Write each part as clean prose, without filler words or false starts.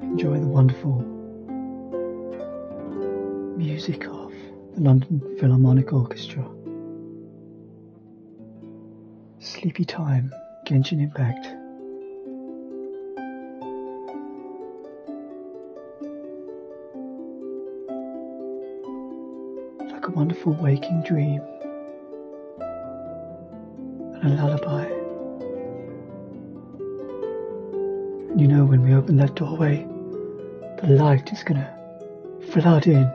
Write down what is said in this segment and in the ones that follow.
Enjoy the wonderful music of the London Philharmonic Orchestra. Sleepy Time, Genshin Impact. Like a wonderful waking dream and a lullaby. And you know, when we open that doorway, the light is gonna flood in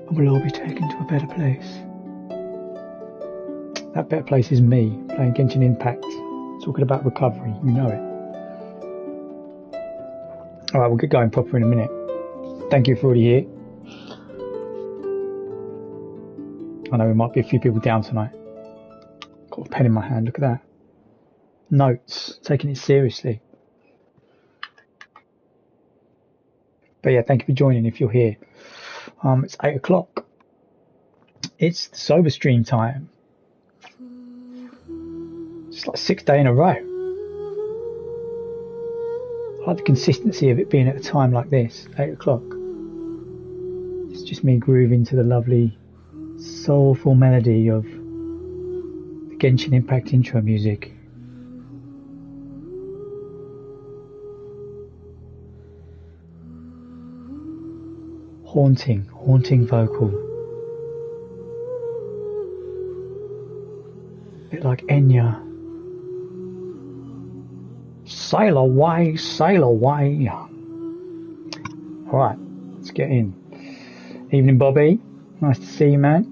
and we'll all be taken to a better place. That better place is me, playing Genshin Impact, talking about recovery, you know it. Alright, we'll get going proper in a minute. Thank you for already here. I know there might be a few people down tonight. Got a pen in my hand, look at that. Notes, taking it seriously. But yeah, thank you for joining if you're here. It's 8 o'clock. It's the sober stream time. It's like 6th day in a row. I like the consistency of it being at a time like this, 8 o'clock. It's just me grooving to the lovely, soulful melody of the Genshin Impact intro music. Haunting vocal. A bit like Enya. Sail away, sail away. Alright, let's get in. Evening, Bobby. Nice to see you, man.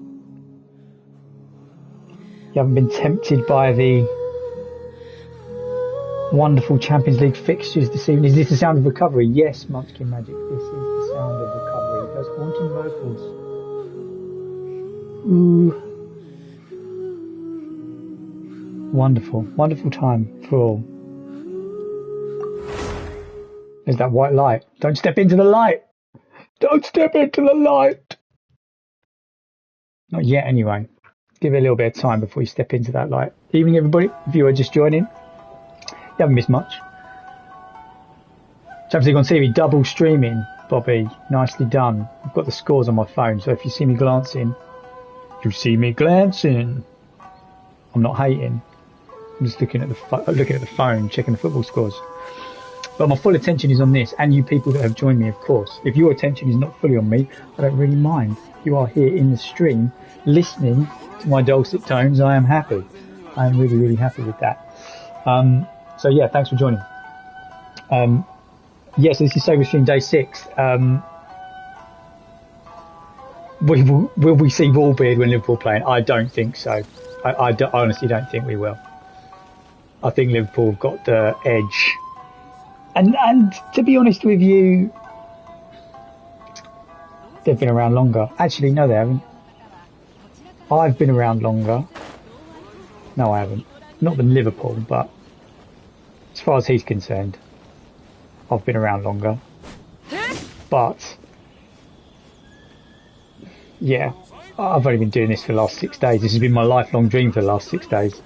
You haven't been tempted by the wonderful Champions League fixtures this evening. Is this the sound of recovery? Yes, Munchkin Magic. This is the sound of recovery. Those haunting vocals. Ooh. Wonderful time for all. There's that white light. Don't step into the light. Don't step into the light. Not yet, anyway. Give it a little bit of time before you step into that light. Evening, everybody. If you are just joining, you haven't missed much. Champions League on TV, double streaming, Bobby. Nicely done. I've got the scores on my phone, so if you see me glancing, you see me glancing. I'm not hating. I'm just looking at the phone, checking the football scores. But my full attention is on this, and you people that have joined me, of course. If your attention is not fully on me, I don't really mind. You are here in the stream, listening to my dulcet tones. I am happy. I am really, really happy with that. So yeah, thanks for joining. Yes, this is Sober Stream Day 6. Will we see Wallbeard when Liverpool playing? I don't think so. I honestly don't think we will. I think Liverpool have got the edge. And to be honest with you, they've been around longer. Actually, no, they haven't. I've been around longer. No, I haven't. Not than Liverpool, but as far as he's concerned, I've been around longer. But yeah, I've only been doing this for the last 6 days. This has been my lifelong dream for the last 6 days.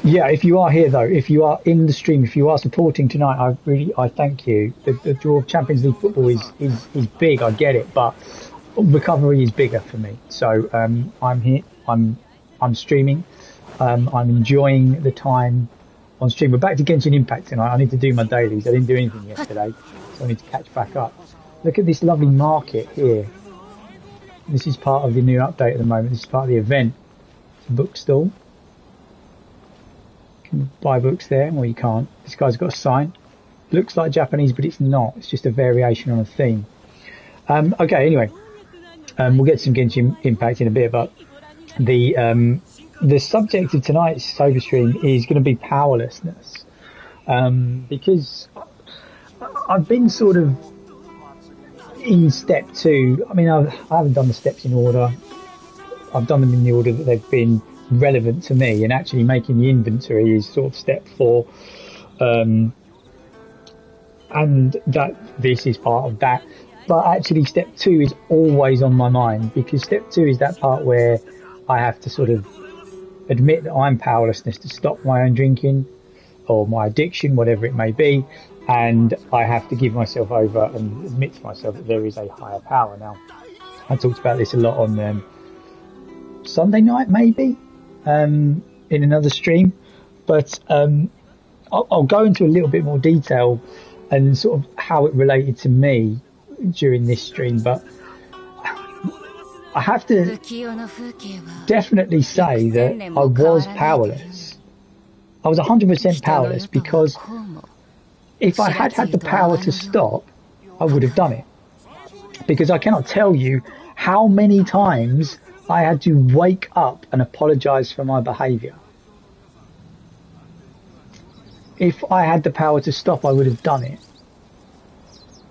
Yeah, if you are here though, if you are in the stream, if you are supporting tonight, I thank you. The draw of Champions League football is big, I get it, but recovery is bigger for me. So I'm here, I'm streaming, I'm enjoying the time on stream. We're back to Genshin Impact tonight. I need to do my dailies. I didn't do anything yesterday, so I need to catch back up. Look at this lovely market here. This is part of the new update at the moment. This is part of the event. It's a bookstall. You can buy books there, or you can't. This guy's got a sign. Looks like Japanese, but it's not. It's just a variation on a theme. Okay, anyway. We'll get some Genshin Impact in a bit, but the subject of tonight's sober stream is going to be powerlessness, because I've been sort of in step two. I mean, I haven't done the steps in order. I've done them in the order that they've been relevant to me, and actually making the inventory is sort of step four, and that this is part of that. But actually step two is always on my mind, because step two is that part where I have to sort of admit that I'm powerlessness to stop my own drinking or my addiction, whatever it may be, and I have to give myself over and admit to myself that there is a higher power. Now, I talked about this a lot on Sunday night, maybe, in another stream, but I'll go into a little bit more detail and sort of how it related to me during this stream. But I have to definitely say that I was powerless. I was 100% powerless, because if I had had the power to stop, I would have done it. Because I cannot tell you how many times I had to wake up and apologize for my behavior. If I had the power to stop, I would have done it.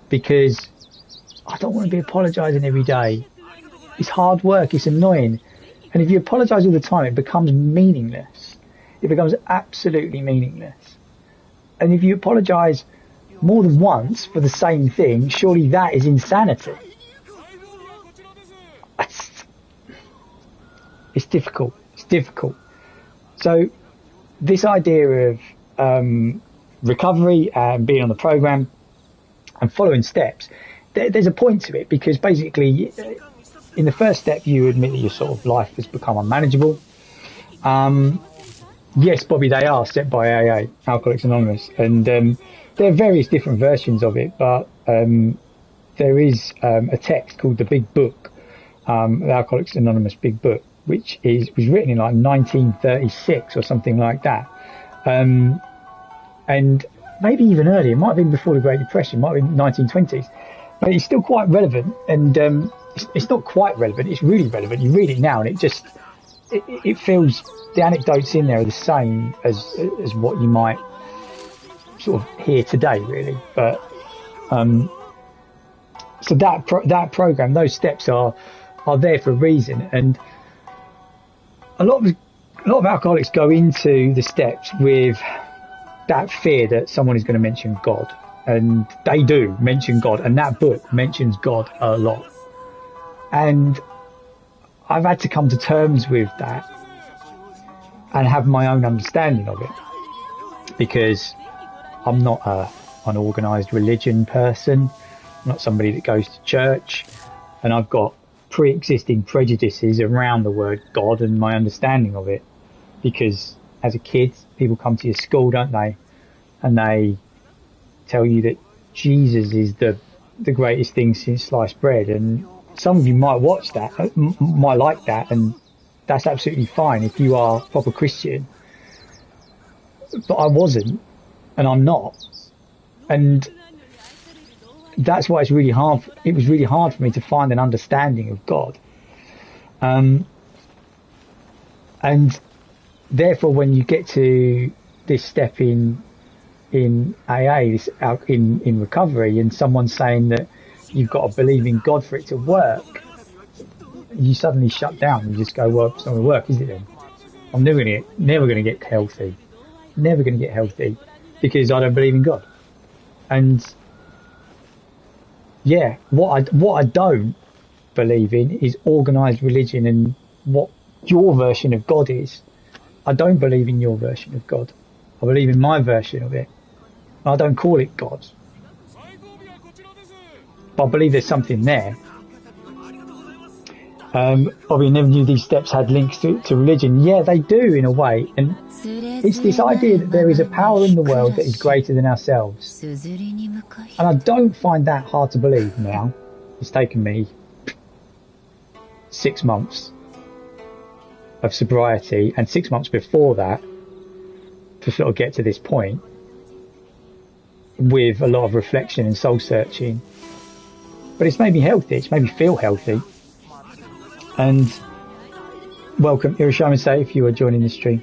Because I don't want to be apologizing every day. It's hard work, it's annoying. And if you apologize all the time, it becomes meaningless. It becomes absolutely meaningless. And if you apologize more than once for the same thing, surely that is insanity. It's difficult. It's difficult. So this idea of recovery and being on the program and following steps, there's a point to it, because basically in the first step you admit that your sort of life has become unmanageable. Yes, Bobby, they are set by AA, Alcoholics Anonymous, and there are various different versions of it, but there is a text called the Big Book, the Alcoholics Anonymous Big Book, which was written in like 1936 or something like that, and maybe even earlier. It might have been before the Great Depression, it might have been 1920s, but it's still quite relevant. And it's not quite relevant, it's really relevant. You read it now and it feels, the anecdotes in there are the same as what you might sort of hear today, really. But so that program, those steps are there for a reason. And a lot of alcoholics go into the steps with that fear that someone is going to mention God, and they do mention God, and that book mentions God a lot. And I've had to come to terms with that and have my own understanding of it, because I'm not an organised religion person. I'm not somebody that goes to church, and I've got pre-existing prejudices around the word God and my understanding of it, because as a kid people come to your school, don't they, and they tell you that Jesus is the greatest thing since sliced bread, and some of you might watch that, might like that, and that's absolutely fine if you are a proper Christian. But I wasn't, and I'm not, and that's why it was really hard for me to find an understanding of God. And therefore, when you get to this step in AA, in recovery, and someone's saying that you've got to believe in God for it to work, you suddenly shut down. You just go, well, it's not going to work, is it then? I'm never going to get healthy. Never going to get healthy because I don't believe in God. And yeah, what I don't believe in is organised religion and what your version of God is. I don't believe in your version of God. I believe in my version of it. I don't call it God. But I believe there's something there. Bobby never knew these steps had links to religion. Yeah, they do in a way. And it's this idea that there is a power in the world that is greater than ourselves. And I don't find that hard to believe now. It's taken me 6 months of sobriety and 6 months before that to sort of get to this point with a lot of reflection and soul searching. But it's made me healthy. It's made me feel healthy. And welcome, Hiroshima Say, if you are joining the stream.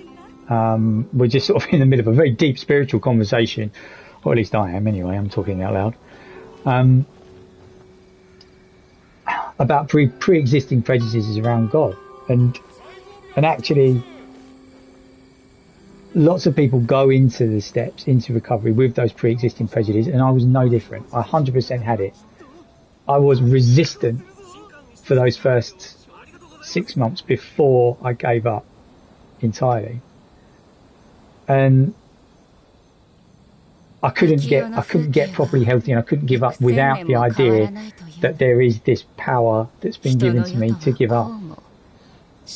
We're just sort of in the middle of a very deep spiritual conversation, or at least I am anyway, I'm talking out loud, about pre-existing prejudices around God. And actually, lots of people go into the steps, into recovery with those pre-existing prejudices, and I was no different. I 100% had it. I was resistant for those first 6 months before I gave up entirely. And I couldn't get properly healthy, and I couldn't give up without the idea that there is this power that's been given to me to give up.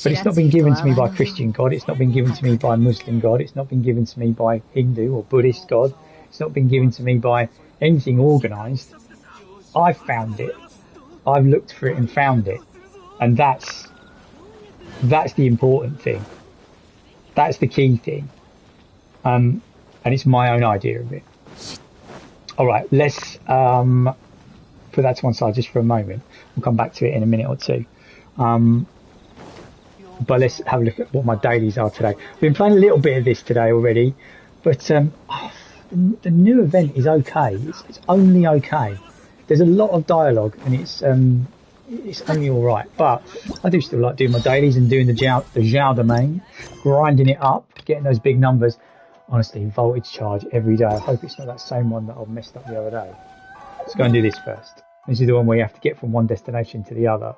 But it's not been given to me by Christian God, it's not been given to me by Muslim God, it's not been given to me by Hindu or Buddhist God, it's not been given to me by anything organised. I've found it. I've looked for it and found it. And that's the important thing. That's the key thing. And it's my own idea of it. All right, let's put that to one side just for a moment. We'll come back to it in a minute or two. But let's have a look at what my dailies are today. We've been playing a little bit of this today already, but the new event is okay. It's only okay. There's a lot of dialogue, and it's only all right. But I do still like doing my dailies and doing the Zhao domain, grinding it up, getting those big numbers. Honestly, voltage charge every day. I hope it's not that same one that I messed up the other day. Let's go and do this first. This is the one where you have to get from one destination to the other.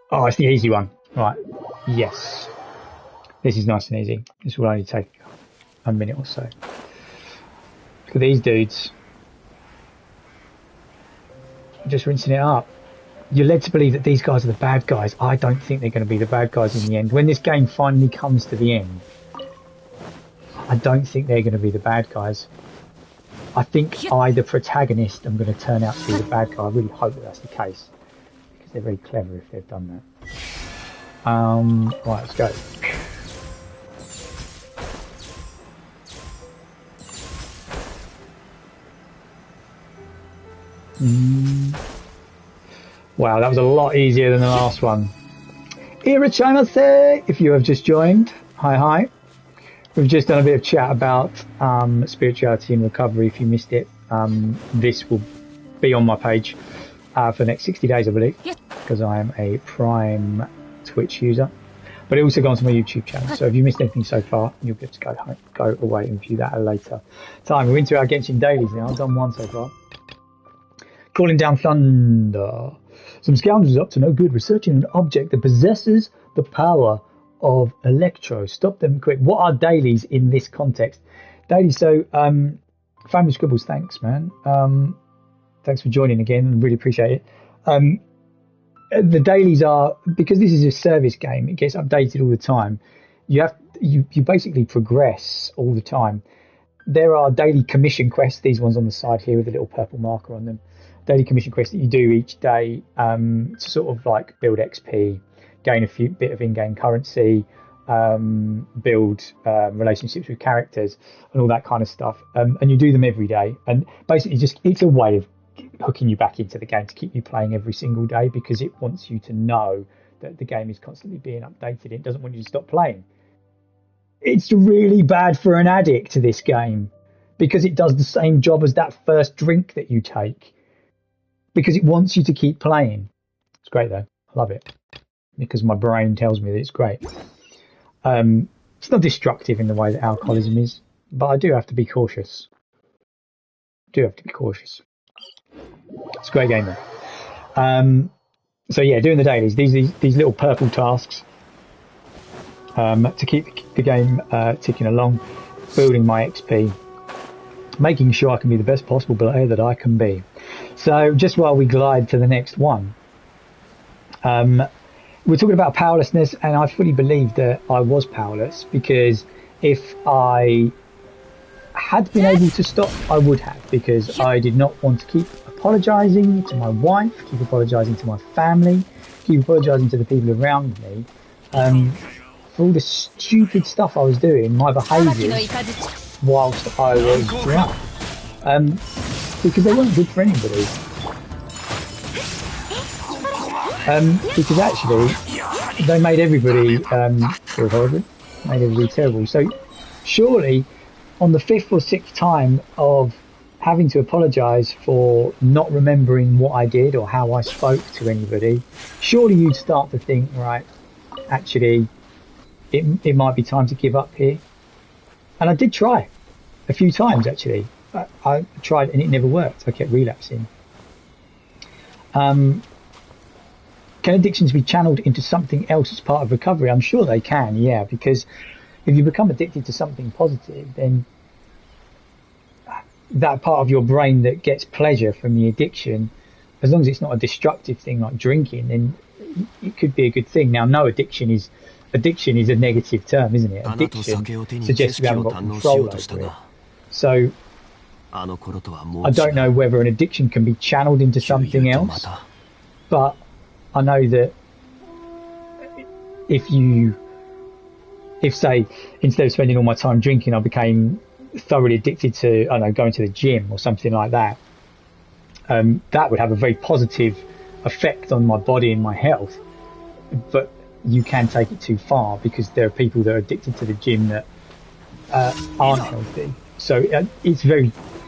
Oh, it's the easy one. Right. Yes. This is nice and easy. This will only take a minute or so. Look at these dudes. Just rinsing it up. You're led to believe that these guys are the bad guys. I don't think they're going to be the bad guys in the end. When this game finally comes to the end, I don't think they're going to be the bad guys. I think I, the protagonist, am going to turn out to be the bad guy. I really hope that that's the case, because they're very clever if they've done that. Right, let's go. Wow, that was a lot easier than the last one. Irachimase, if you have just joined, hi. We've just done a bit of chat about spirituality and recovery. If you missed it, this will be on my page for the next 60 days, I believe, because I am a Prime Twitch user. But it also goes to my YouTube channel. So if you missed anything so far, you'll get to go away and view that at a later time. We're into our Genshin dailies now. I've done one so far. Calling down thunder. Some scoundrels up to no good researching an object that possesses the power of Electro. Stop them quick. What are dailies in this context? Dailies, so Family Scribbles, thanks, man. Thanks for joining again. Really appreciate it. The dailies are, because this is a service game, it gets updated all the time. You basically progress all the time. There are daily commission quests, these ones on the side here with a little purple marker on them. Daily commission quests that you do each day to sort of like build XP, gain a bit of in-game currency, build relationships with characters and all that kind of stuff. And you do them every day. And basically it's a way of hooking you back into the game to keep you playing every single day, because it wants you to know that the game is constantly being updated. It doesn't want you to stop playing. It's really bad for an addict to this game, because it does the same job as that first drink that you take, because it wants you to keep playing. It's great though. I love it, because my brain tells me that it's great. It's not destructive in the way that alcoholism is, but I do have to be cautious. It's a great game though. So yeah, doing the dailies, these little purple tasks to keep the game ticking along, building my XP, making sure I can be the best possible player that I can be. So just while we glide to the next one, we're talking about powerlessness, and I fully believe that I was powerless, because if I had been able to stop, I would have, because I did not want to keep apologising to my wife, keep apologising to my family, keep apologising to the people around me for all the stupid stuff I was doing, my behaviours whilst I was drunk, because they weren't good for anybody. Because actually, they made everybody feel horrible, made everybody terrible. So surely, on the fifth or sixth time of having to apologise for not remembering what I did or how I spoke to anybody, surely you'd start to think, right, actually, it might be time to give up here. And I did try a few times, actually. I tried and it never worked. I kept relapsing. Can addictions be channeled into something else as part of recovery? I'm sure they can, yeah, because if you become addicted to something positive, then that part of your brain that gets pleasure from the addiction, as long as it's not a destructive thing like drinking, then it could be a good thing. Now, no, addiction is a negative term, isn't it? Addiction suggests you haven't got control over it. So I don't know whether an addiction can be channeled into something else, but I know that if say, instead of spending all my time drinking, I became thoroughly addicted to, I don't know, going to the gym or something like that, that would have a very positive effect on my body and my health. But you can take it too far because there are people that are addicted to the gym that aren't healthy. So it's very,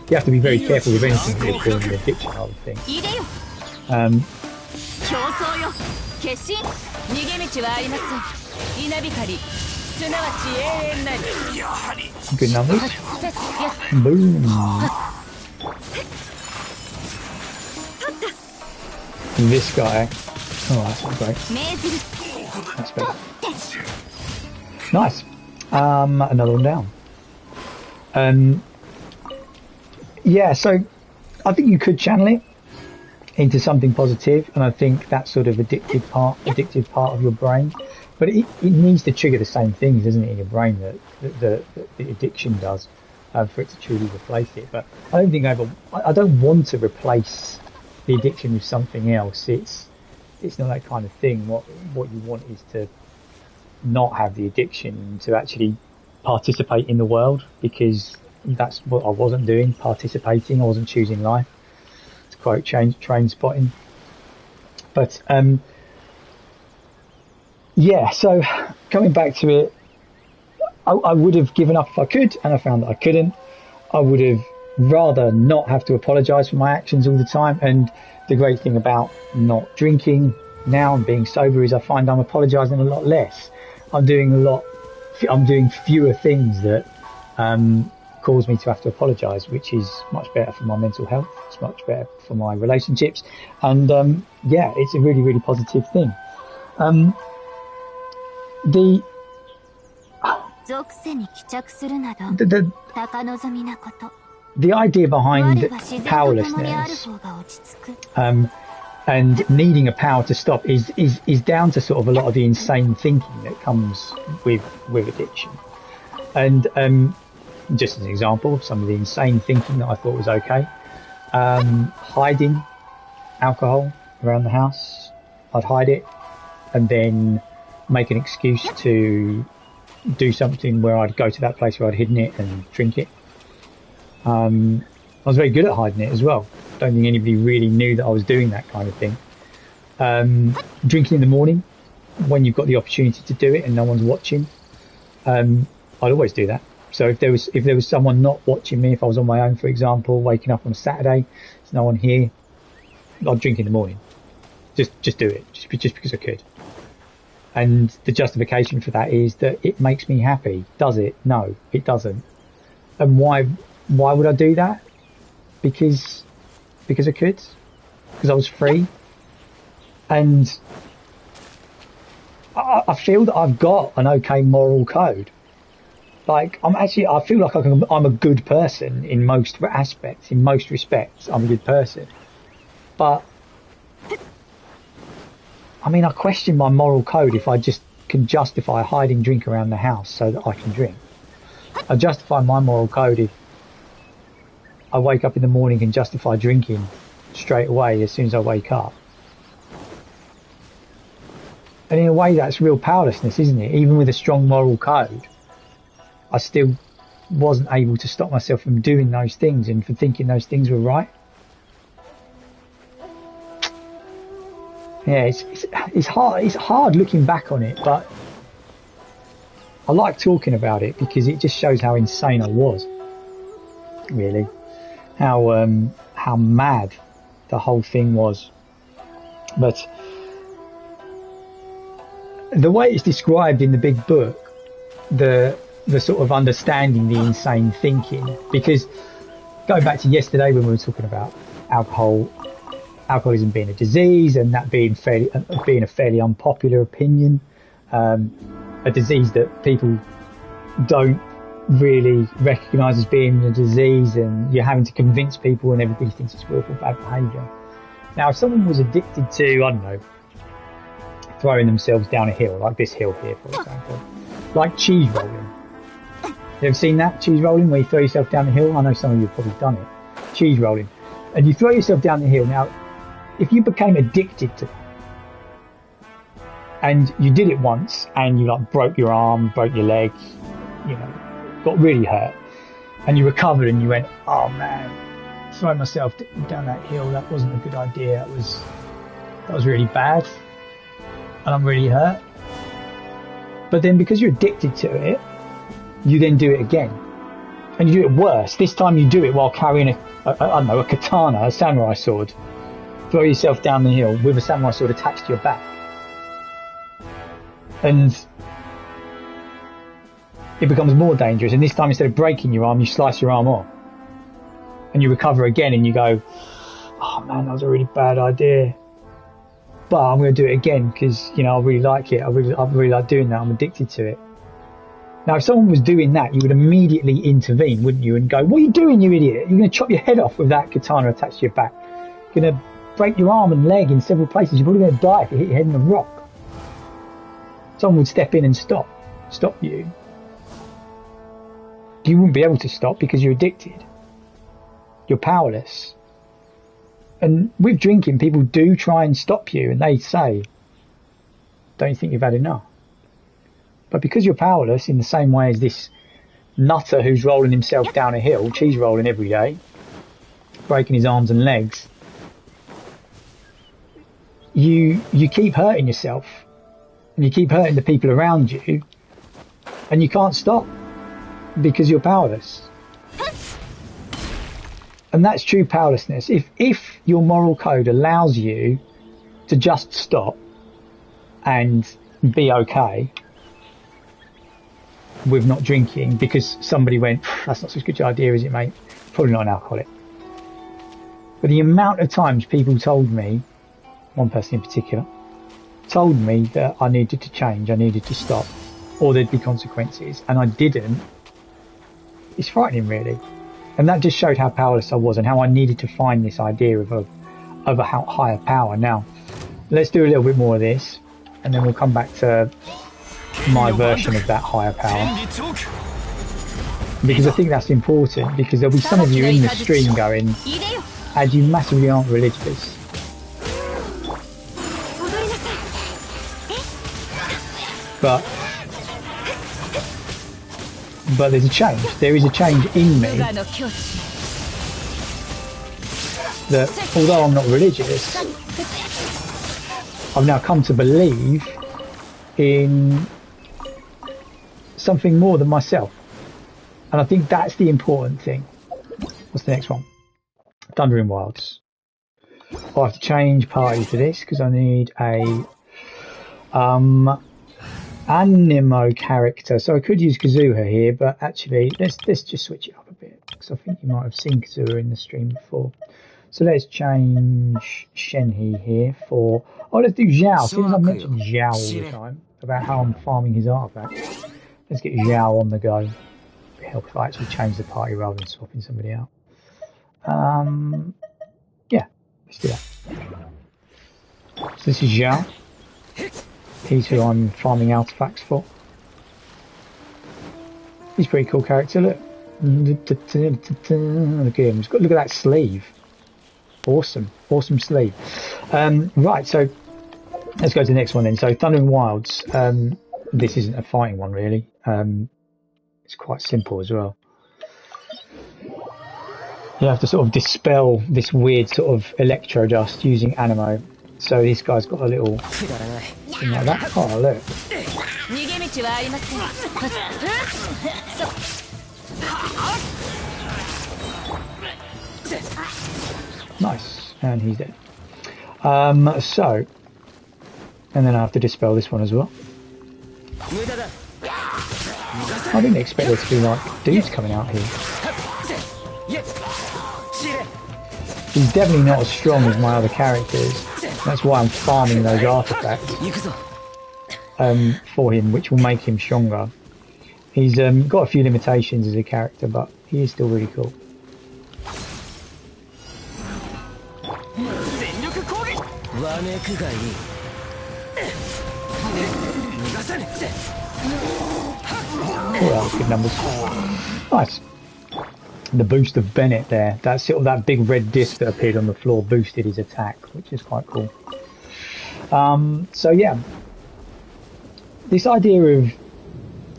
you have to be very careful with anything that you're calling an addiction, I would think. Good numbers. Boom. This guy. Oh, that's not great. That's better. Nice. Another one down. Yeah, so I think you could channel it into something positive, and I think that sort of addictive part of your brain, but it needs to trigger the same things, doesn't it, in your brain that the addiction does, for it to truly replace it. But I don't want to replace the addiction with something else. It's not that kind of thing. What you want is to not have the addiction, to actually participate in the world, because that's what I wasn't doing, participating. I wasn't choosing life, to quote Trainspotting. But yeah, so coming back to it, I would have given up if I could, and I found that I couldn't. I would have rather not have to apologise for my actions all the time. And the great thing about not drinking now and being sober is I find I'm apologising a lot less. I'm doing fewer things that cause me to have to apologise, which is much better for my mental health. It's much better for my relationships, and yeah, it's a really, really positive thing. The idea behind powerlessness and needing a power to stop is down to sort of a lot of the insane thinking that comes with addiction. And just as an example of some of the insane thinking that I thought was okay, hiding alcohol around the house. I'd hide it and then make an excuse to do something where I'd go to that place where I'd hidden it and drink it. I was very good at hiding it as well. Don't think anybody really knew that I was doing that kind of thing. Drinking in the morning when you've got the opportunity to do it and no one's watching. I'd always do that. So if there was someone not watching me, if I was on my own, for example, waking up on a Saturday, there's no one here, I'd drink in the morning. Just do it, just because I could. And the justification for that is that it makes me happy. Does it? No, it doesn't. And why would I do that? Because I could. Because I was free. And I feel that I've got an okay moral code. Like, I feel like I'm a good person in most aspects, in most respects. I'm a good person. But I mean, I question my moral code if I just can justify hiding drink around the house so that I can drink. I justify my moral code if I wake up in the morning and justify drinking straight away as soon as I wake up. And in a way, that's real powerlessness, isn't it? Even with a strong moral code, I still wasn't able to stop myself from doing those things and for thinking those things were right. Yeah, it's hard. It's hard looking back on it, but I like talking about it because it just shows how insane I was. Really, how mad the whole thing was. But the way it's described in the big book, the sort of understanding the insane thinking, because going back to yesterday when we were talking about alcoholism being a disease and that being a fairly unpopular opinion, a disease that people don't really recognise as being a disease, and you're having to convince people and everybody thinks it's willful bad behaviour. Now, if someone was addicted to, I don't know, throwing themselves down a hill, like this hill here, for example, like cheese rolling. You ever seen that, cheese rolling, where you throw yourself down the hill? I know some of you have probably done it. Cheese rolling. And you throw yourself down the hill. Now, if you became addicted to that, and you did it once, and you like broke your arm, broke your leg, you know, got really hurt, and you recovered and you went, oh man, throwing myself down that hill, that wasn't a good idea, that was really bad, and I'm really hurt. But then because you're addicted to it, you then do it again, and you do it worse. This time you do it while carrying I don't know, a katana, a samurai sword. Throw yourself down the hill with a samurai sword attached to your back, and it becomes more dangerous. And this time, instead of breaking your arm, you slice your arm off, and you recover again, and you go, oh man, that was a really bad idea, but I'm going to do it again because, you know, I really like it. I really like doing that. I'm addicted to it. Now, if someone was doing that, you would immediately intervene, wouldn't you? And go, what are you doing, you idiot? You're going to chop your head off with that katana attached to your back. You're going to break your arm and leg in several places. You're probably going to die if you hit your head in a rock. Someone would step in and stop you. You wouldn't be able to stop because you're addicted. You're powerless. And with drinking, people do try and stop you, and they say, don't you think you've had enough? But because you're powerless, in the same way as this nutter who's rolling himself down a hill, cheese rolling every day, breaking his arms and legs, you keep hurting yourself, and you keep hurting the people around you, and you can't stop because you're powerless. And that's true powerlessness. If your moral code allows you to just stop and be okay with not drinking because somebody went, that's not such a good idea, is it, mate? Probably not an alcoholic. But the amount of times people told me, one person in particular, told me that I needed to change, I needed to stop, or there'd be consequences, and I didn't, it's frightening, really. And that just showed how powerless I was and how I needed to find this idea of a higher power. Now, let's do a little bit more of this, and then we'll come back to my version of that higher power, because I think that's important, because there'll be some of you in the stream going, and you massively aren't religious. But there's a change. There is a change in me that, although I'm not religious, I've now come to believe in something more than myself. And I think that's the important thing. What's the next one? Thundering Wilds. I have to change party for this because I need a Animo character. So I could use Kazuha here, but actually let's just switch it up a bit, because I think you might have seen Kazuha in the stream before. So let's change Shenhe here for, let's do Zhao. Since I've mentioned Zhao all the time about how I'm farming his artifacts, let's get Zhao on the go. It'd help if I actually change the party rather than swapping somebody out. Yeah, let's do that. So this is Zhao. He's who I'm farming artifacts for. He's a pretty cool character, look. Look at him. Look at that sleeve. Awesome sleeve. Right, so let's go to the next one then. So Thundering Wilds. This isn't a fighting one really. It's quite simple as well. You have to sort of dispel this weird sort of electro dust using Animo. So this guy's got a little thing like that. Oh, look. Nice. And he's dead. So, and then I have to dispel this one as well. I didn't expect there to be like dudes coming out here. He's definitely not as strong as my other characters. That's why I'm farming those artifacts for him, which will make him stronger. He's got a few limitations as a character, but he is still really cool. Oh, that was good numbers. Nice. The boost of Bennett there, that sort of that big red disc that appeared on the floor boosted his attack, which is quite cool. So yeah, this idea of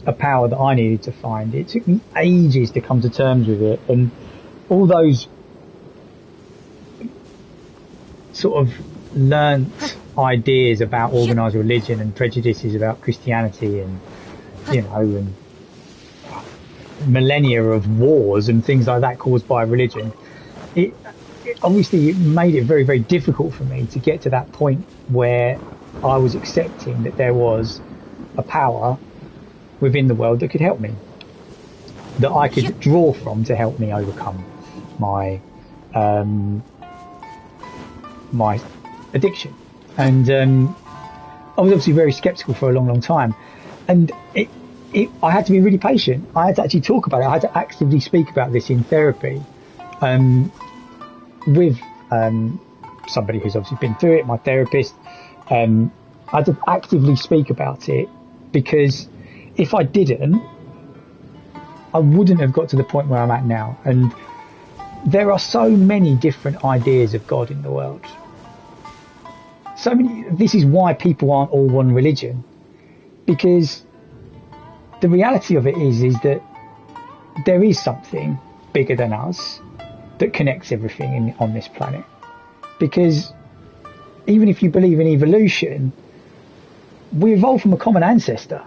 a power that I needed to find, it took me ages to come to terms with it, and all those sort of learnt ideas about organised religion and prejudices about Christianity and, you know, and millennia of wars and things like that caused by religion, it obviously made it very, very difficult for me to get to that point where I was accepting that there was a power within the world that could help me, that I could draw from to help me overcome my my addiction. And I was obviously very skeptical for a long, long time, and I had to be really patient. I had to actually talk about it. I had to actively speak about this in therapy with somebody who's obviously been through it, my therapist. I had to actively speak about it, because if I didn't, I wouldn't have got to the point where I'm at now. And there are so many different ideas of God in the world. So many. This is why people aren't all one religion, because the reality of it is that there is something bigger than us that connects everything on this planet. Because even if you believe in evolution, we evolved from a common ancestor.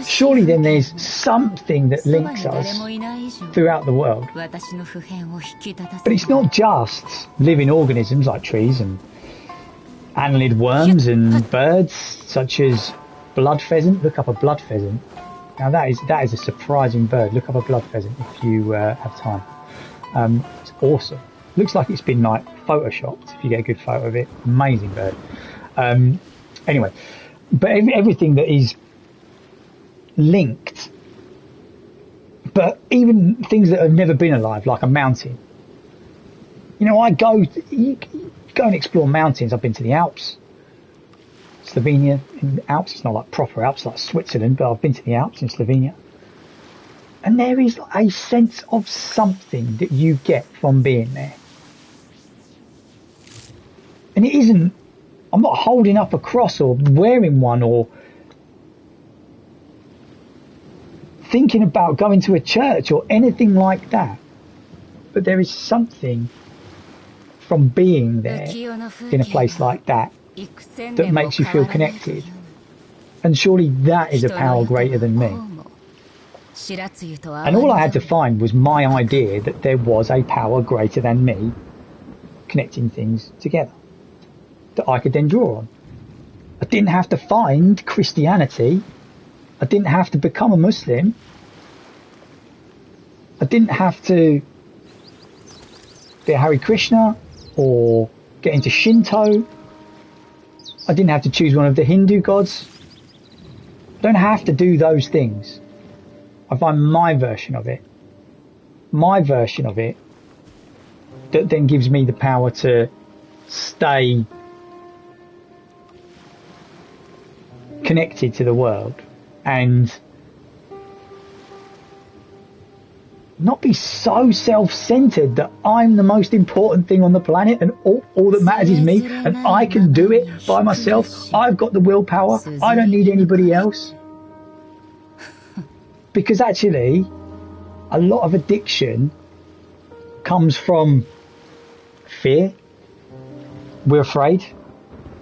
Surely then there's something that links us throughout the world. But it's not just living organisms like trees and annelid worms and birds such as blood pheasant. Look up a blood pheasant. Now that is a surprising bird. Look up a blood pheasant if you have time. It's awesome. Looks like it's been like photoshopped. If you get a good photo of it, amazing bird. Anyway, but everything that is linked, but even things that have never been alive, like a mountain. You know, you go and explore mountains. I've been to the Alps. Slovenia in the Alps, it's not like proper Alps like Switzerland, but I've been to the Alps in Slovenia, and there is a sense of something that you get from being there. And it isn't, I'm not holding up a cross or wearing one or thinking about going to a church or anything like that, but there is something from being there in a place like that that makes you feel connected. And surely that is a power greater than me. And all I had to find was my idea that there was a power greater than me connecting things together that I could then draw on. I didn't have to find Christianity. I didn't have to become a Muslim. I didn't have to be a Hare Krishna or get into Shinto. I didn't have to choose one of the Hindu gods. I don't have to do those things. I find my version of it. My version of it that then gives me the power to stay connected to the world and not be so self-centered that I'm the most important thing on the planet and all that matters is me and I can do it by myself. I've got the willpower. I don't need anybody else. Because actually, a lot of addiction comes from fear. We're afraid.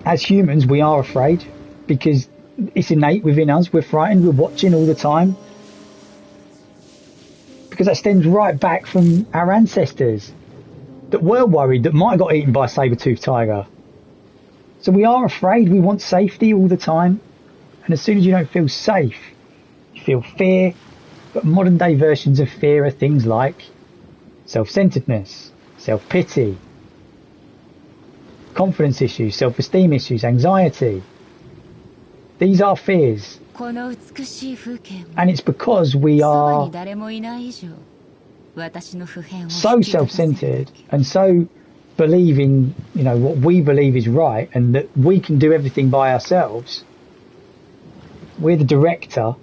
as humans, we are afraid because it's innate within us. We're frightened. We're watching all the time because that stems right back from our ancestors that were worried that might have got eaten by a saber-toothed tiger. So we are afraid. We want safety all the time. And as soon as you don't feel safe, you feel fear. But modern day versions of fear are things like self-centeredness, self-pity, confidence issues, self-esteem issues, anxiety. These are fears. And it's because we are so self-centered and so believe in, you know, what we believe is right and that we can do everything by ourselves. We're the director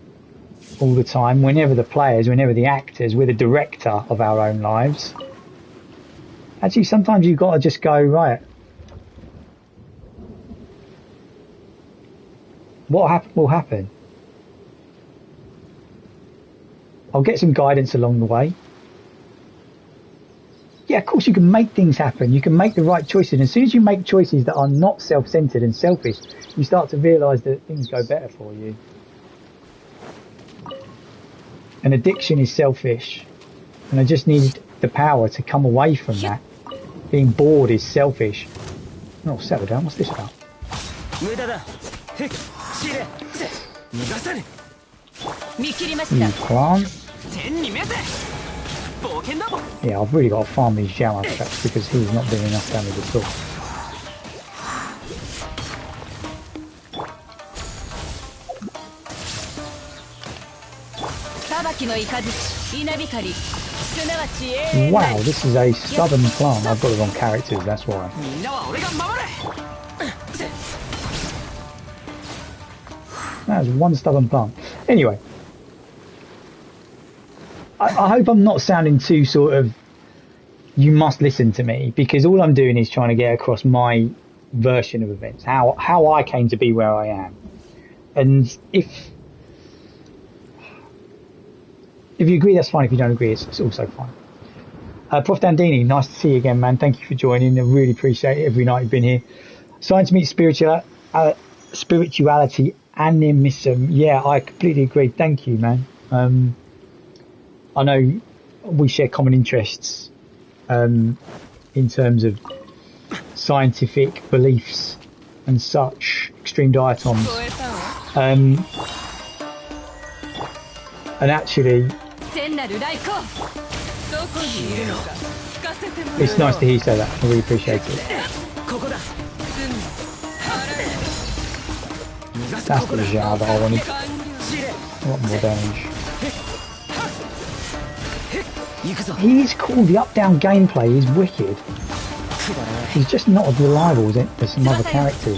all the time, whenever the players, whenever the actors, we're the director of our own lives. Actually, sometimes you've got to just go, right, what will happen? I'll get some guidance along the way. Yeah, of course you can make things happen. You can make the right choices. And as soon as you make choices that are not self-centered and selfish, you start to realise that things go better for you. An addiction is selfish. And I just need the power to come away from that. Being bored is selfish. Oh, settle down. What's this about? You plant. Yeah, I've really got to farm these Xiao traps because he's not doing enough damage at all. Wow, this is a stubborn plant. I've got the wrong characters, that's why. That was one stubborn plant. Anyway. I hope I'm not sounding too sort of, you must listen to me, because all I'm doing is trying to get across my version of events, how I came to be where I am. And if you agree, that's fine. If you don't agree, it's also fine. Prof Dandini, nice to see you again, man. Thank you for joining. I really appreciate it every night you've been here. Science meets spirituality, animism. Yeah, I completely agree. Thank you, man. I know we share common interests in terms of scientific beliefs and such, extreme diatoms. And actually, it's nice to hear you say that. I really appreciate it. That's the Xiao that I wanted. A lot more damage. He's cool. The up-down gameplay is wicked. He's just not as reliable as some other characters.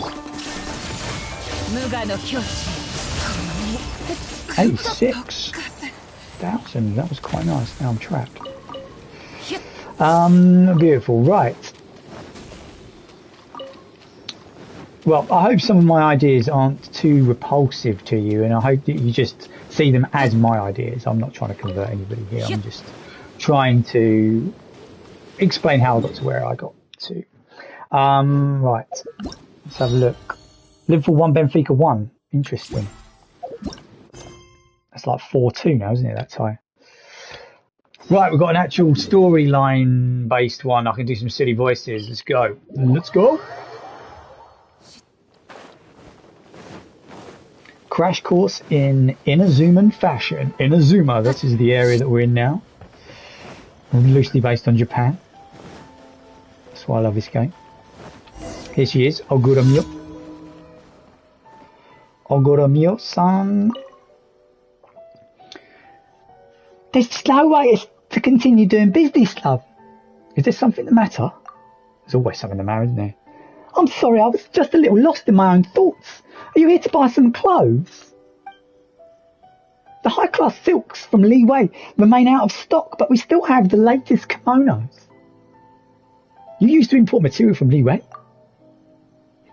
86,000. That was quite nice. Now I'm trapped. Beautiful. Right. Well, I hope some of my ideas aren't too repulsive to you, and I hope that you just see them as my ideas. I'm not trying to convert anybody here. I'm just trying to explain how I got to where I got to. Right, let's have a look. Liverpool 1, Benfica 1. Interesting. That's like 4-2 now, isn't it, that tie? Right, we've got an actual storyline based one. I can do some silly voices. Let's go. Let's go. Crash course in Inazuman fashion. Inazuma, this is the area that we're in now. Loosely based on Japan. That's why I love this game. Here she is, Ogura Mio. Ogura Mio-san. There's just no way to continue doing business, love. Is there something the matter? There's always something the matter, isn't there? I'm sorry, I was just a little lost in my own thoughts. Are you here to buy some clothes? The high-class silks from Li Wei remain out of stock, but we still have the latest kimonos. You used to import material from Li Wei?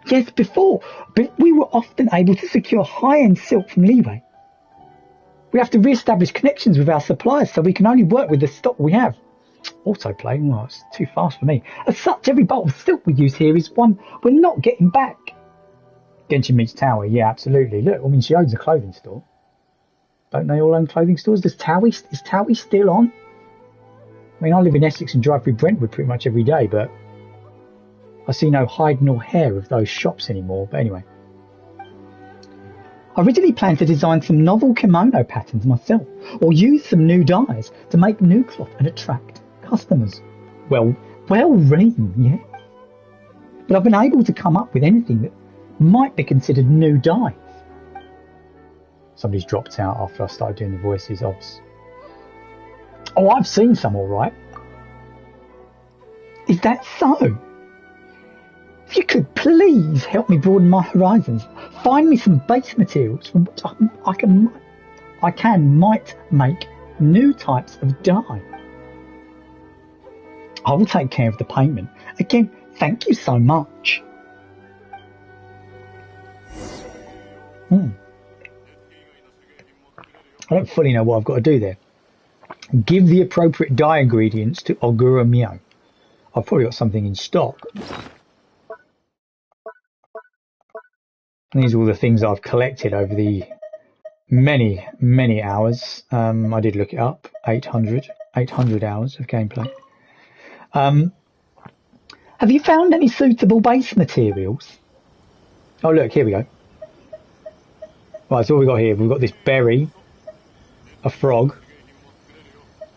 Yes, before, but we were often able to secure high-end silk from Li Wei. We have to re-establish connections with our suppliers, so we can only work with the stock we have. Autoplay? Well, it's too fast for me. As such, every bolt of silk we use here is one we're not getting back. Genshin meets Towie, yeah, absolutely. Look, I mean, she owns a clothing store. Don't they all own clothing stores? Is Towie still on? I mean, I live in Essex and drive through Brentwood pretty much every day, but I see no hide nor hair of those shops anymore. But anyway. I originally planned to design some novel kimono patterns myself, or use some new dyes to make new cloth and attract customers. Well written, yeah. But I've been able to come up with anything that might be considered new dyes. Somebody's dropped out after I started doing the voices. Oh, I've seen some all right. Is that so? If you could please help me broaden my horizons, find me some base materials from which I might make new types of dye. I will take care of the payment. Again, thank you so much. I don't fully know what I've got to do there. Give the appropriate dye ingredients to Ogura Mio. I've probably got something in stock. These are all the things I've collected over the many, many hours. I did look it up. 800 hours of gameplay. Have you found any suitable base materials? Oh, look, here we go. Right, so what we got here? We've got this berry, a frog,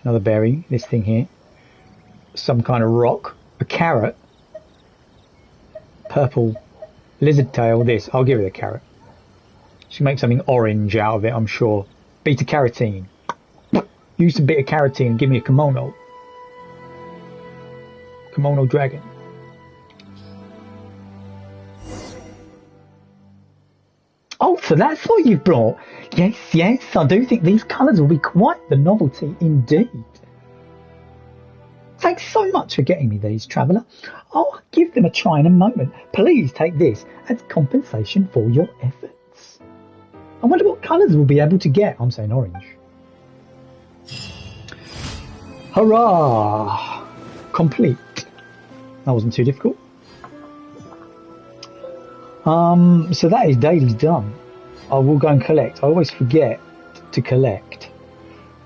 another berry, this thing here, some kind of rock, a carrot, purple lizard tail, this. I'll give it a carrot. She can make something orange out of it, I'm sure. Beta carotene. Use some beta carotene and give me a kimono. Kimono dragon. Oh, so that's what you've brought. Yes, I do think these colours will be quite the novelty indeed. Thanks so much for getting me these, Traveller. I'll give them a try in a moment. Please take this as compensation for your efforts. I wonder what colours we'll be able to get. I'm saying orange. Hurrah! Complete. That wasn't too difficult. So that is daily done. I will go and collect. I always forget to collect.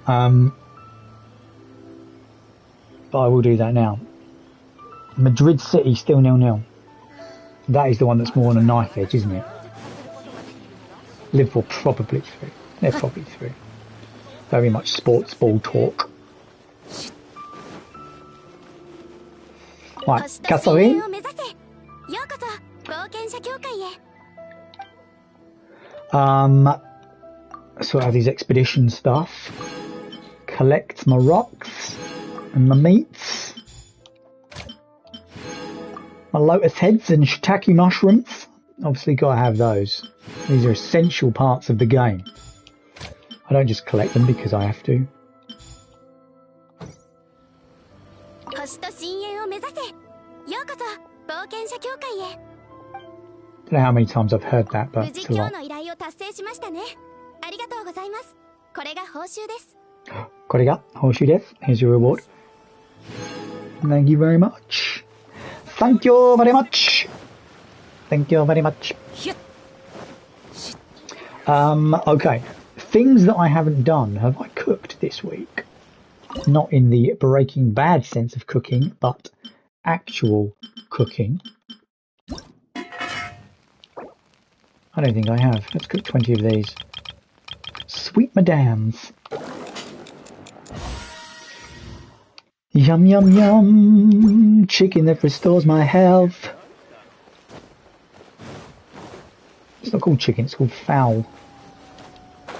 But I will do that now. Madrid City still 0-0. That is the one that's more on a knife edge, isn't it? Liverpool probably 3. They're probably 3. Very much sports ball talk. Right, Catherine. So I have these expedition stuff. Collect my rocks and my meats. My lotus heads and shiitake mushrooms. Obviously got to have those. These are essential parts of the game. I don't just collect them because I have to. Don't know how many times I've heard that, but it's a lot. Korega, horseshoe death. Here's your reward. Thank you very much. Thank you very much. Thank you very much. Okay. Things that I haven't done. Have I cooked this week? Not in the Breaking Bad sense of cooking, but actual cooking. I don't think I have. Let's cook 20 of these. Sweet madams. Yum, yum, yum. Chicken that restores my health. It's not called chicken, it's called fowl.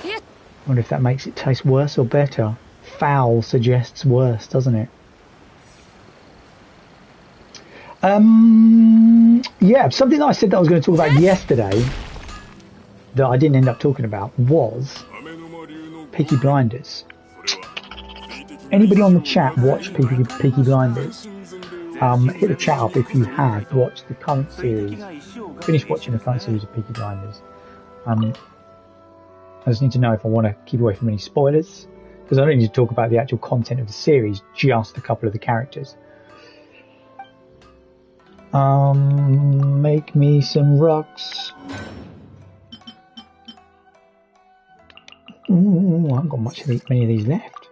I wonder if that makes it taste worse or better. Fowl suggests worse, doesn't it? Yeah, something that I said that I was going to talk about yesterday that I didn't end up talking about was Peaky Blinders. Anybody on the chat watch Peaky Blinders? Hit the chat up if you have watched the current series. Finished watching the current series of Peaky Blinders. I just need to know if I want to keep away from any spoilers, because I don't need to talk about the actual content of the series, just a couple of the characters. Make me some rocks. Oh, I haven't got many of these left.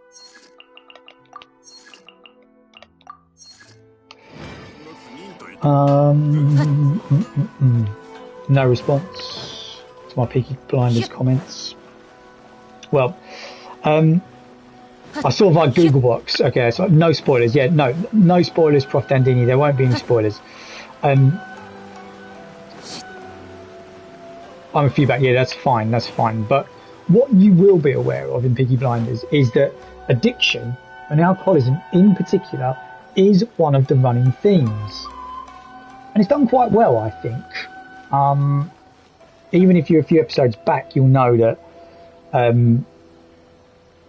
No response to my Peaky Blinders comments. Well, I saw via Google Box. Okay, so no spoilers. Yeah, no spoilers, Prof. Dandini. There won't be any spoilers. I'm a few back. Yeah, that's fine. That's fine. But what you will be aware of in Peaky Blinders is that addiction and alcoholism in particular is one of the running themes. And it's done quite well, I think. Even if you're a few episodes back, you'll know that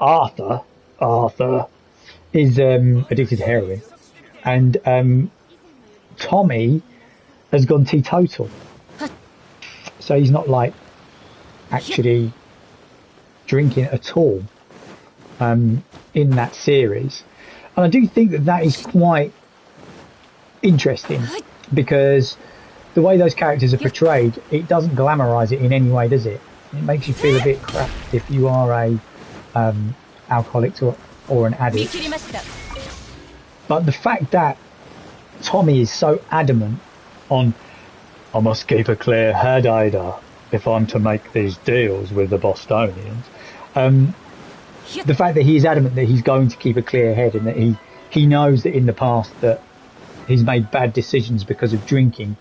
Arthur is addicted to heroin, and Tommy has gone teetotal. So he's not like actually drinking at all in that series. And I do think that is quite interesting, because the way those characters are portrayed, it doesn't glamorise it in any way, does it? It makes you feel a bit crap if you are a alcoholic or an addict. But the fact that Tommy is so adamant on, I must keep a clear head, Ada, if I'm to make these deals with the Bostonians. The fact that he's adamant that he's going to keep a clear head, and that he knows that in the past that he's made bad decisions because of drinking.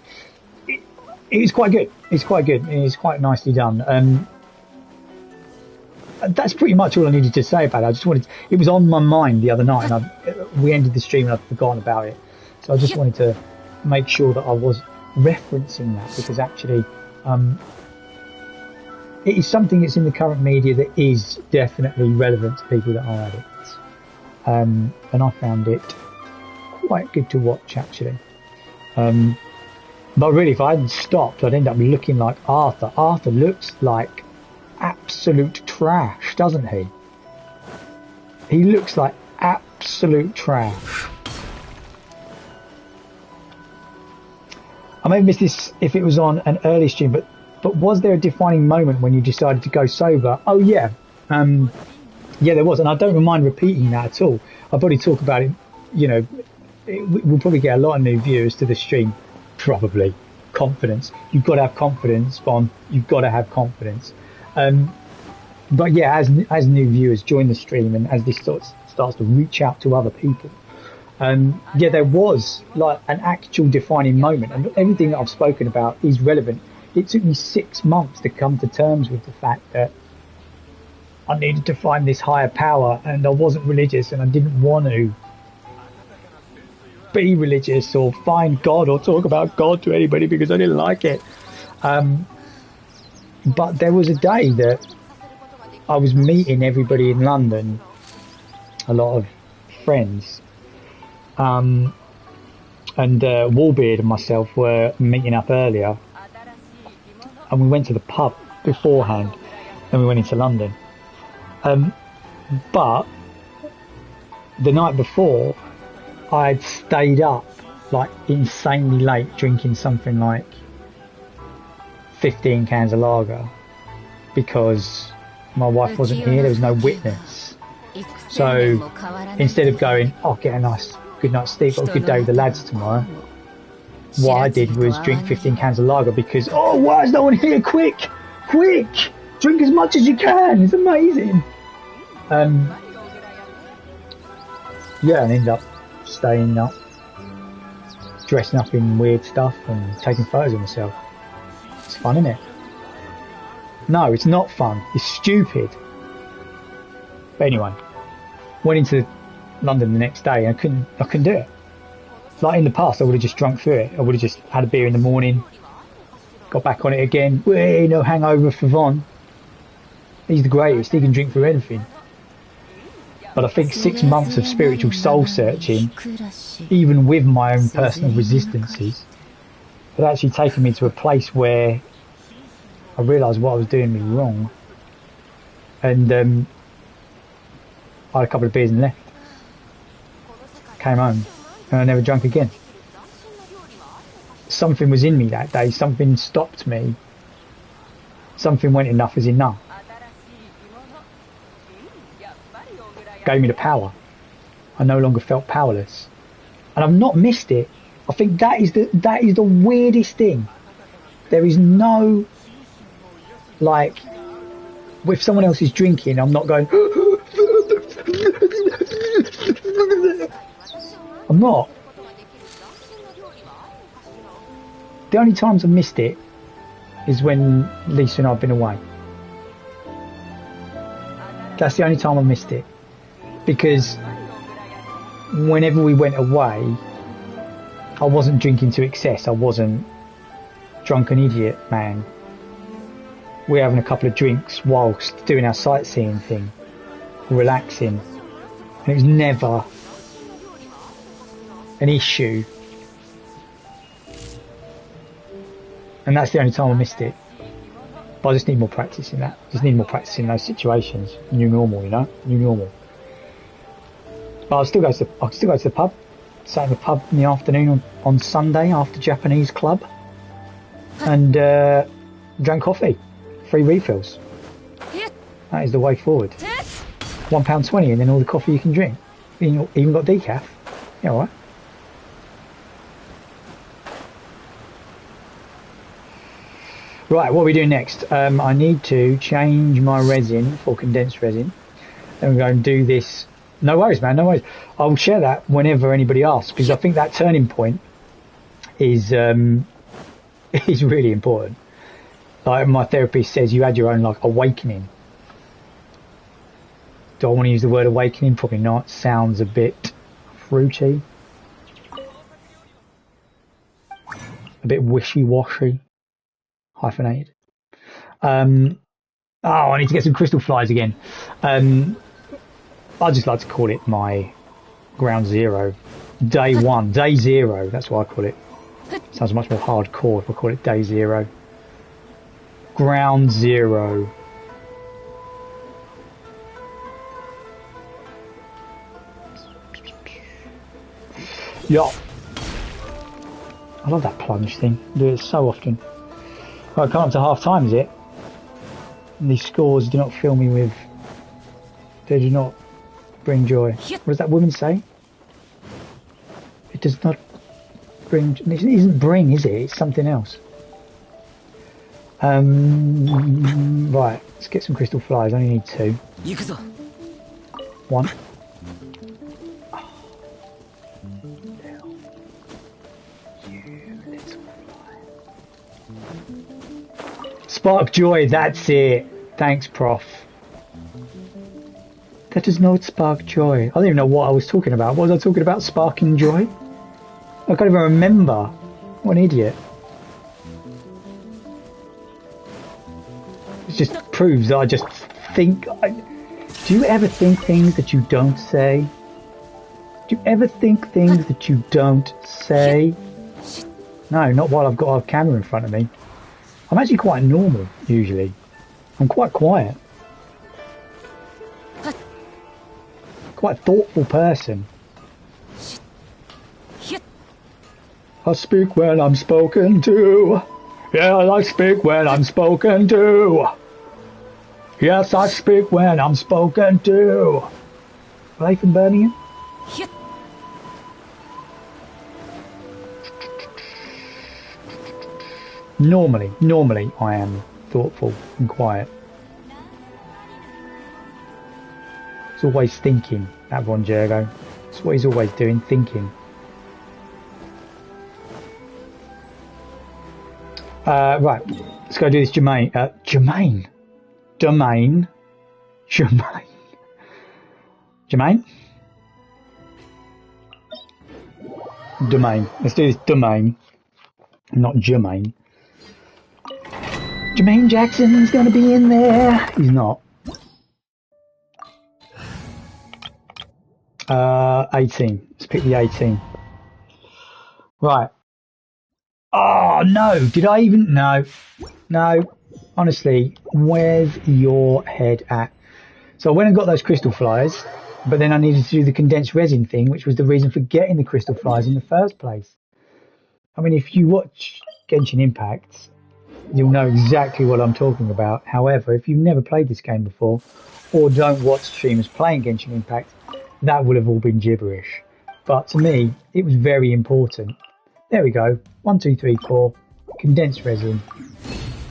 It's quite good. It's quite good. It's quite nicely done. That's pretty much all I needed to say about it. It was on my mind the other night, and we ended the stream and I'd forgotten about it. So I just wanted to make sure that I was referencing that, because actually, it is something that's in the current media that is definitely relevant to people that are addicts. And I found it quite good to watch, actually. But really, if I hadn't stopped, I'd end up looking like Arthur. Arthur looks like absolute trash, doesn't he? He looks like absolute trash. I may have missed this if it was on an early stream, but was there a defining moment when you decided to go sober? Oh yeah, yeah, there was, and I don't mind repeating that at all. I'll probably talk about it. You know, we'll probably get a lot of new viewers to the stream. Probably. Confidence. You've got to have confidence, Bon. You've got to have confidence. But yeah, as new viewers join the stream, and as this starts to reach out to other people, yeah, there was like an actual defining moment, and everything that I've spoken about is relevant. It took me 6 months to come to terms with the fact that I needed to find this higher power, and I wasn't religious, and I didn't want to be religious or find God or talk about God to anybody because I didn't like it. But there was a day that I was meeting everybody in London, a lot of friends, and Wallbeard and myself were meeting up earlier, and we went to the pub beforehand, then we went into London. But the night before, I had stayed up like insanely late, drinking something like 15 cans of lager, because my wife wasn't here, there was no witness. So instead of going, oh, get a nice good night's sleep, got a good day with the lads tomorrow, what I did was drink 15 cans of lager because, oh, why is no one here? Quick, drink as much as you can, it's amazing. Yeah, and ended up staying up, dressing up in weird stuff and taking photos of myself. It's fun, isn't it? No, it's not fun. It's stupid. But anyway, went into London the next day and I couldn't do it. Like in the past, I would have just drunk through it. I would have just had a beer in the morning, got back on it again. Way, no hangover for Von. He's the greatest. He can drink through anything. But I think 6 months of spiritual soul searching, even with my own personal resistances, had actually taken me to a place where I realised what I was doing was wrong. And I had a couple of beers and left. Came home and I never drank again. Something was in me that day. Something stopped me. Something went, enough is enough. gave me the power. I no longer felt powerless, and I've not missed it. I think that is the weirdest thing. There is no, like, if someone else is drinking, I'm not going. I'm not. The only times I've missed it is when Lisa and I've been away. That's the only time I missed it. Because whenever we went away, I wasn't drinking to excess. I wasn't drunken idiot, man. We're having a couple of drinks whilst doing our sightseeing thing, relaxing. And it was never an issue. And that's the only time I missed it. But I just need more practice in that. Just need more practice in those situations. New normal, you know? New normal. But I still go to the pub. Sat in the pub in the afternoon on Sunday after Japanese club. And drank coffee. Free refills. That is the way forward. £1.20 and then all the coffee you can drink. You even got decaf. Yeah, alright. Right, what are we doing next? I need to change my resin for condensed resin. Then we're going to do this. No worries, man, no worries. I'll share that whenever anybody asks, because I think that turning point is really important. Like my therapist says, you had your own like awakening. Do I want to use the word awakening? Probably not. Sounds a bit fruity. A bit wishy-washy. Hyphenated. I need to get some crystal flies again. I just like to call it my ground zero. Day one. Day zero. That's what I call it. Sounds much more hardcore if I call it day zero. Ground zero. Yeah. I love that plunge thing. I do it so often. Right, come up to half time, is it? And these scores do not fill me with. They do not bring joy. What does that woman say? It does not bring. It isn't bring, is it? It's something else. Right, let's get some crystal flies. I only need 2. 1. Spark joy, that's it. Thanks, Prof. That does not spark joy. I don't even know what I was talking about. What was I talking about? Sparking joy? I can't even remember. What an idiot. It just proves that I just think... Do you ever think things that you don't say? Do you ever think things that you don't say? No, not while I've got a camera in front of me. I'm actually quite normal, usually. I'm quite quiet. Quite a thoughtful person. I speak when I'm spoken to. Yeah, I speak when I'm spoken to. Yes, I speak when I'm spoken to. Are they from Birmingham? Normally I am thoughtful and quiet. He's always thinking, that Ron Jergo. That's what he's always doing, thinking. Right, let's go do this Domain. Jermaine. Let's do this Domain. Not Jermaine. Jermaine Jackson's going to be in there. He's not. 18. Let's pick the 18. Right. Oh, no. Did I even... No. Honestly, where's your head at? So I went and got those crystal flies, but then I needed to do the condensed resin thing, which was the reason for getting the crystal flies in the first place. I mean, if you watch Genshin Impact... you'll know exactly what I'm talking about. However, if you've never played this game before, or don't watch streamers playing Genshin Impact, that would have all been gibberish. But to me, it was very important. There we go. 1, 2, 3, 4. Condensed resin.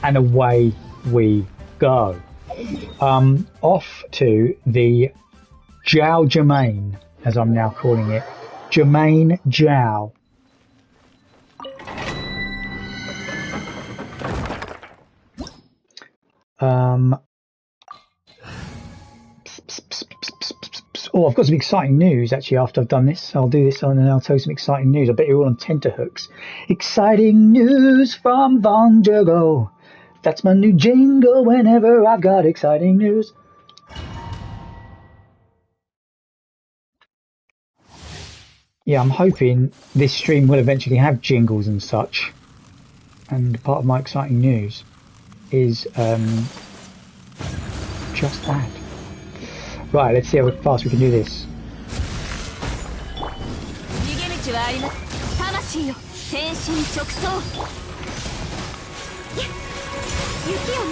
And away we go. Off to the Zhao Germain, as I'm now calling it. Germain Zhao. Oh, I've got some exciting news actually after I've done this. I'll do this and then I'll tell you some exciting news. I bet you're all on tenterhooks. Exciting news from Von Jergo. That's my new jingle whenever I've got exciting news. Yeah, I'm hoping this stream will eventually have jingles and such. And part of my exciting news is just that. Right, let's see how fast we can do this.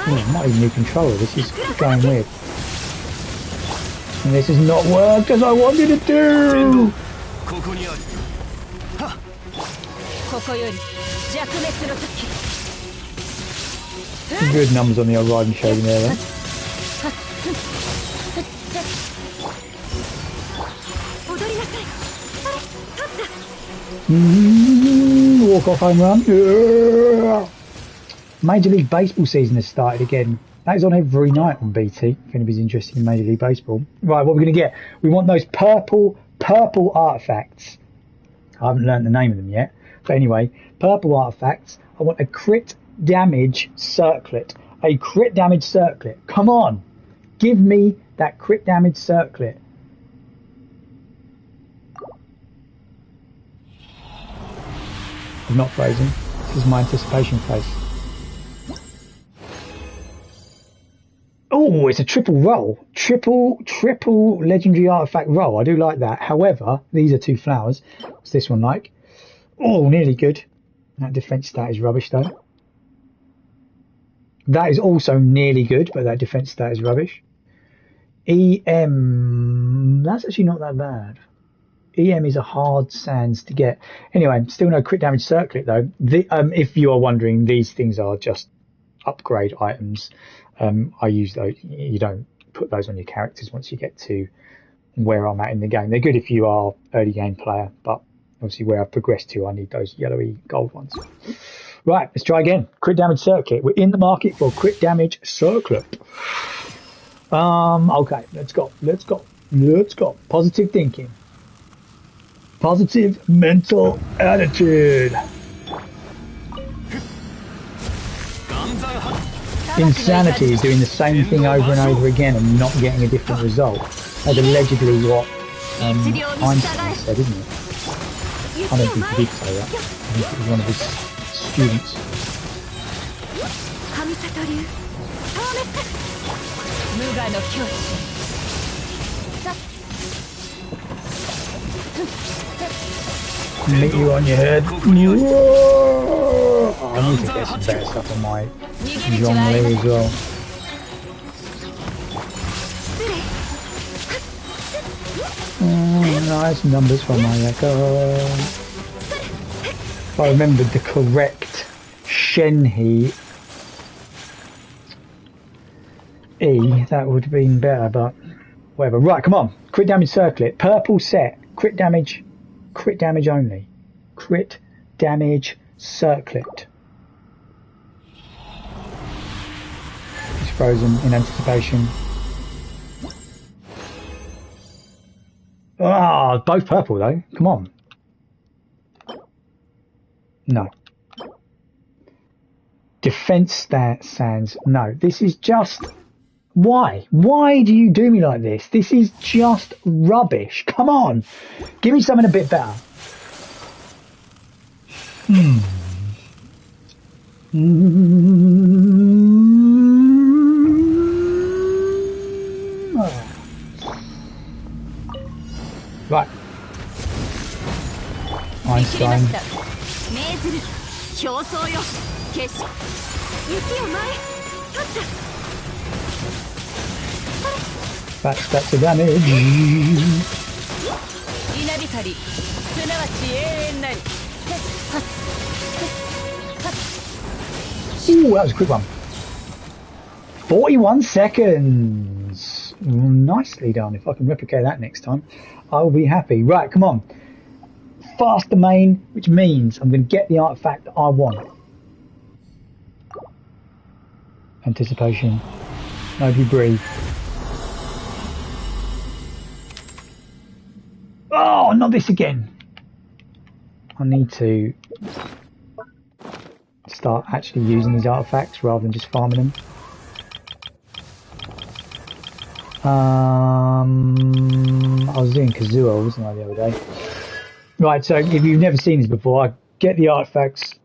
Oh, not even new controller, this is going weird. And this has not worked as I wanted it to! Good numbers on the old riding shogun there, though. Walk off home run. Yeah. Major League Baseball season has started again. That is on every night on BT, if anybody's interested in Major League Baseball. Right, what we're going to get? We want those purple artifacts. I haven't learned the name of them yet. But anyway, purple artifacts. I want a crit damage circlet. A crit damage circlet. Come on. Give me that crit damage circlet. I'm not frozen. This is my anticipation face. Oh, it's a triple roll. Triple legendary artifact roll. I do like that. However, these are 2 flowers. What's this one like? Oh, nearly good. That defense stat is rubbish though. That is also nearly good, but that defense stat is rubbish. EM, that's actually not that bad. EM is a hard sands to get. Anyway, still no crit damage circlet though. If you are wondering, these things are just upgrade items. I use those. You don't put those on your characters once you get to where I'm at in the game. They're good if you are early game player, but obviously where I've progressed to, I need those yellowy gold ones. Right, let's try again. Crit damage circlet. We're in the market for crit damage circlet. Okay, let's go. Positive thinking. Positive mental attitude. Insanity is doing the same thing over and over again and not getting a different result. That's allegedly what Einstein said, isn't it? I don't think he did say that. I think it was one of his students. Meet you on your head. Oh, I need to get some better stuff on my Zhongli as well. Nice numbers from my record. If I remembered the correct Shenhe E, that would have been better, but whatever. Right, come on. Crit damage circlet. Purple set. Crit damage only. Crit damage circlet. It's frozen in anticipation. Ah, both purple though. Come on. No. Defense stat sands. No. This is just... Why? Why do you do me like this? This is just rubbish. Come on. Give me something a bit better. Right. Einstein. That's the damage. Ooh, that was a quick one. 41 seconds. Nicely done. If I can replicate that next time, I'll be happy. Right, come on. Faster main, which means I'm going to get the artifact that I want. Anticipation. Nobody breathe. Oh, not this again. I need to start actually using these artifacts rather than just farming them. I was doing Kazuha, wasn't I, the other day? Right, so if you've never seen this before, I get the artifacts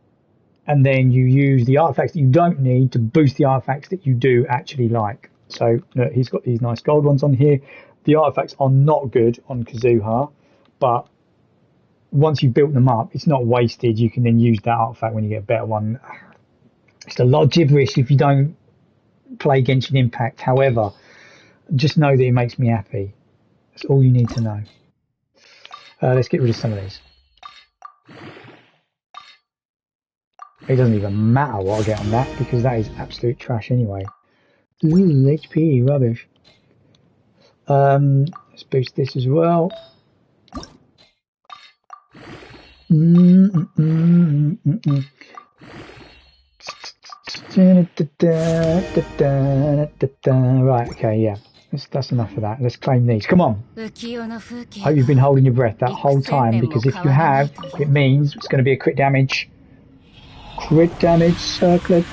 and then you use the artifacts that you don't need to boost the artifacts that you do actually like. So look, he's got these nice gold ones on here. The artifacts are not good on Kazuha, but once you've built them up, it's not wasted. You can then use that artifact when you get a better one. It's a lot of gibberish if you don't play Genshin Impact. However, just know that it makes me happy. That's all you need to know. Let's get rid of some of these. It doesn't even matter what I get on that because that is absolute trash anyway. Ooh, HP, rubbish. Let's boost this as well. Right, okay, yeah. That's enough of that. Let's claim these. Come on. Hope you've been holding your breath that whole time, because if you have, it means it's going to be a crit damage. Crit damage circlet.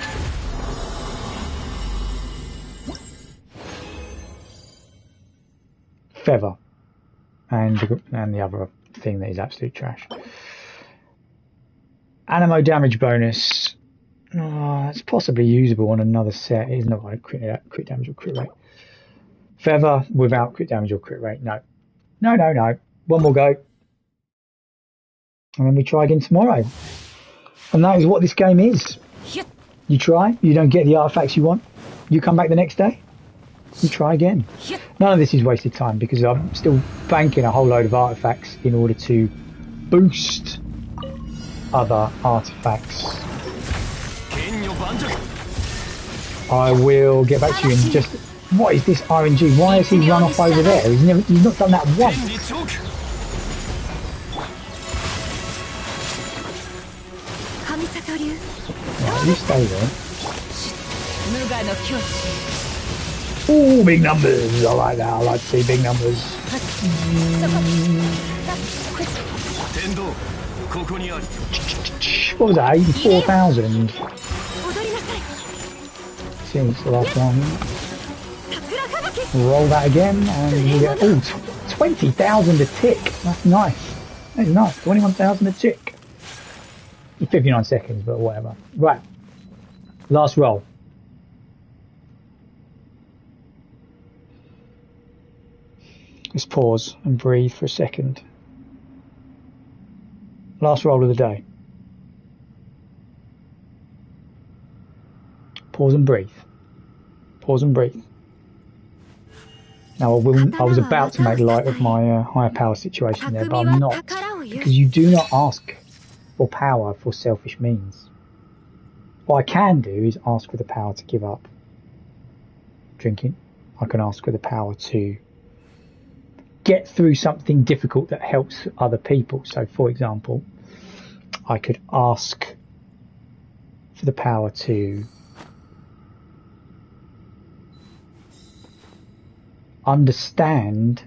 Feather. And the other thing that is absolute trash. Animo damage bonus. Oh, it's possibly usable on another set. It is not like crit damage or crit rate. Feather without crit damage or crit rate. No. No. One more go. And then we try again tomorrow. And that is what this game is. You try, you don't get the artifacts you want. You come back the next day. You try again. None of this is wasted time because I'm still banking a whole load of artifacts in order to boost other artifacts. I will get back to you in just... What is this RNG? Why has he run off over there? He's not done that once. Right, you stay there. Ooh, big numbers. I like that. I like to see big numbers. What was that? 84,000. See, it's the last one. Roll that again, and you get 20,000 a tick. That's nice. That's nice. 21,000 a tick. 59 seconds, but whatever. Right. Last roll. Let's pause and breathe for a second. Last roll of the day. Pause and breathe. Pause and breathe. Now, I was about to make light of my higher power situation there, but I'm not. Because you do not ask for power for selfish means. What I can do is ask for the power to give up drinking. I can ask for the power to get through something difficult that helps other people. So, for example, I could ask for the power to understand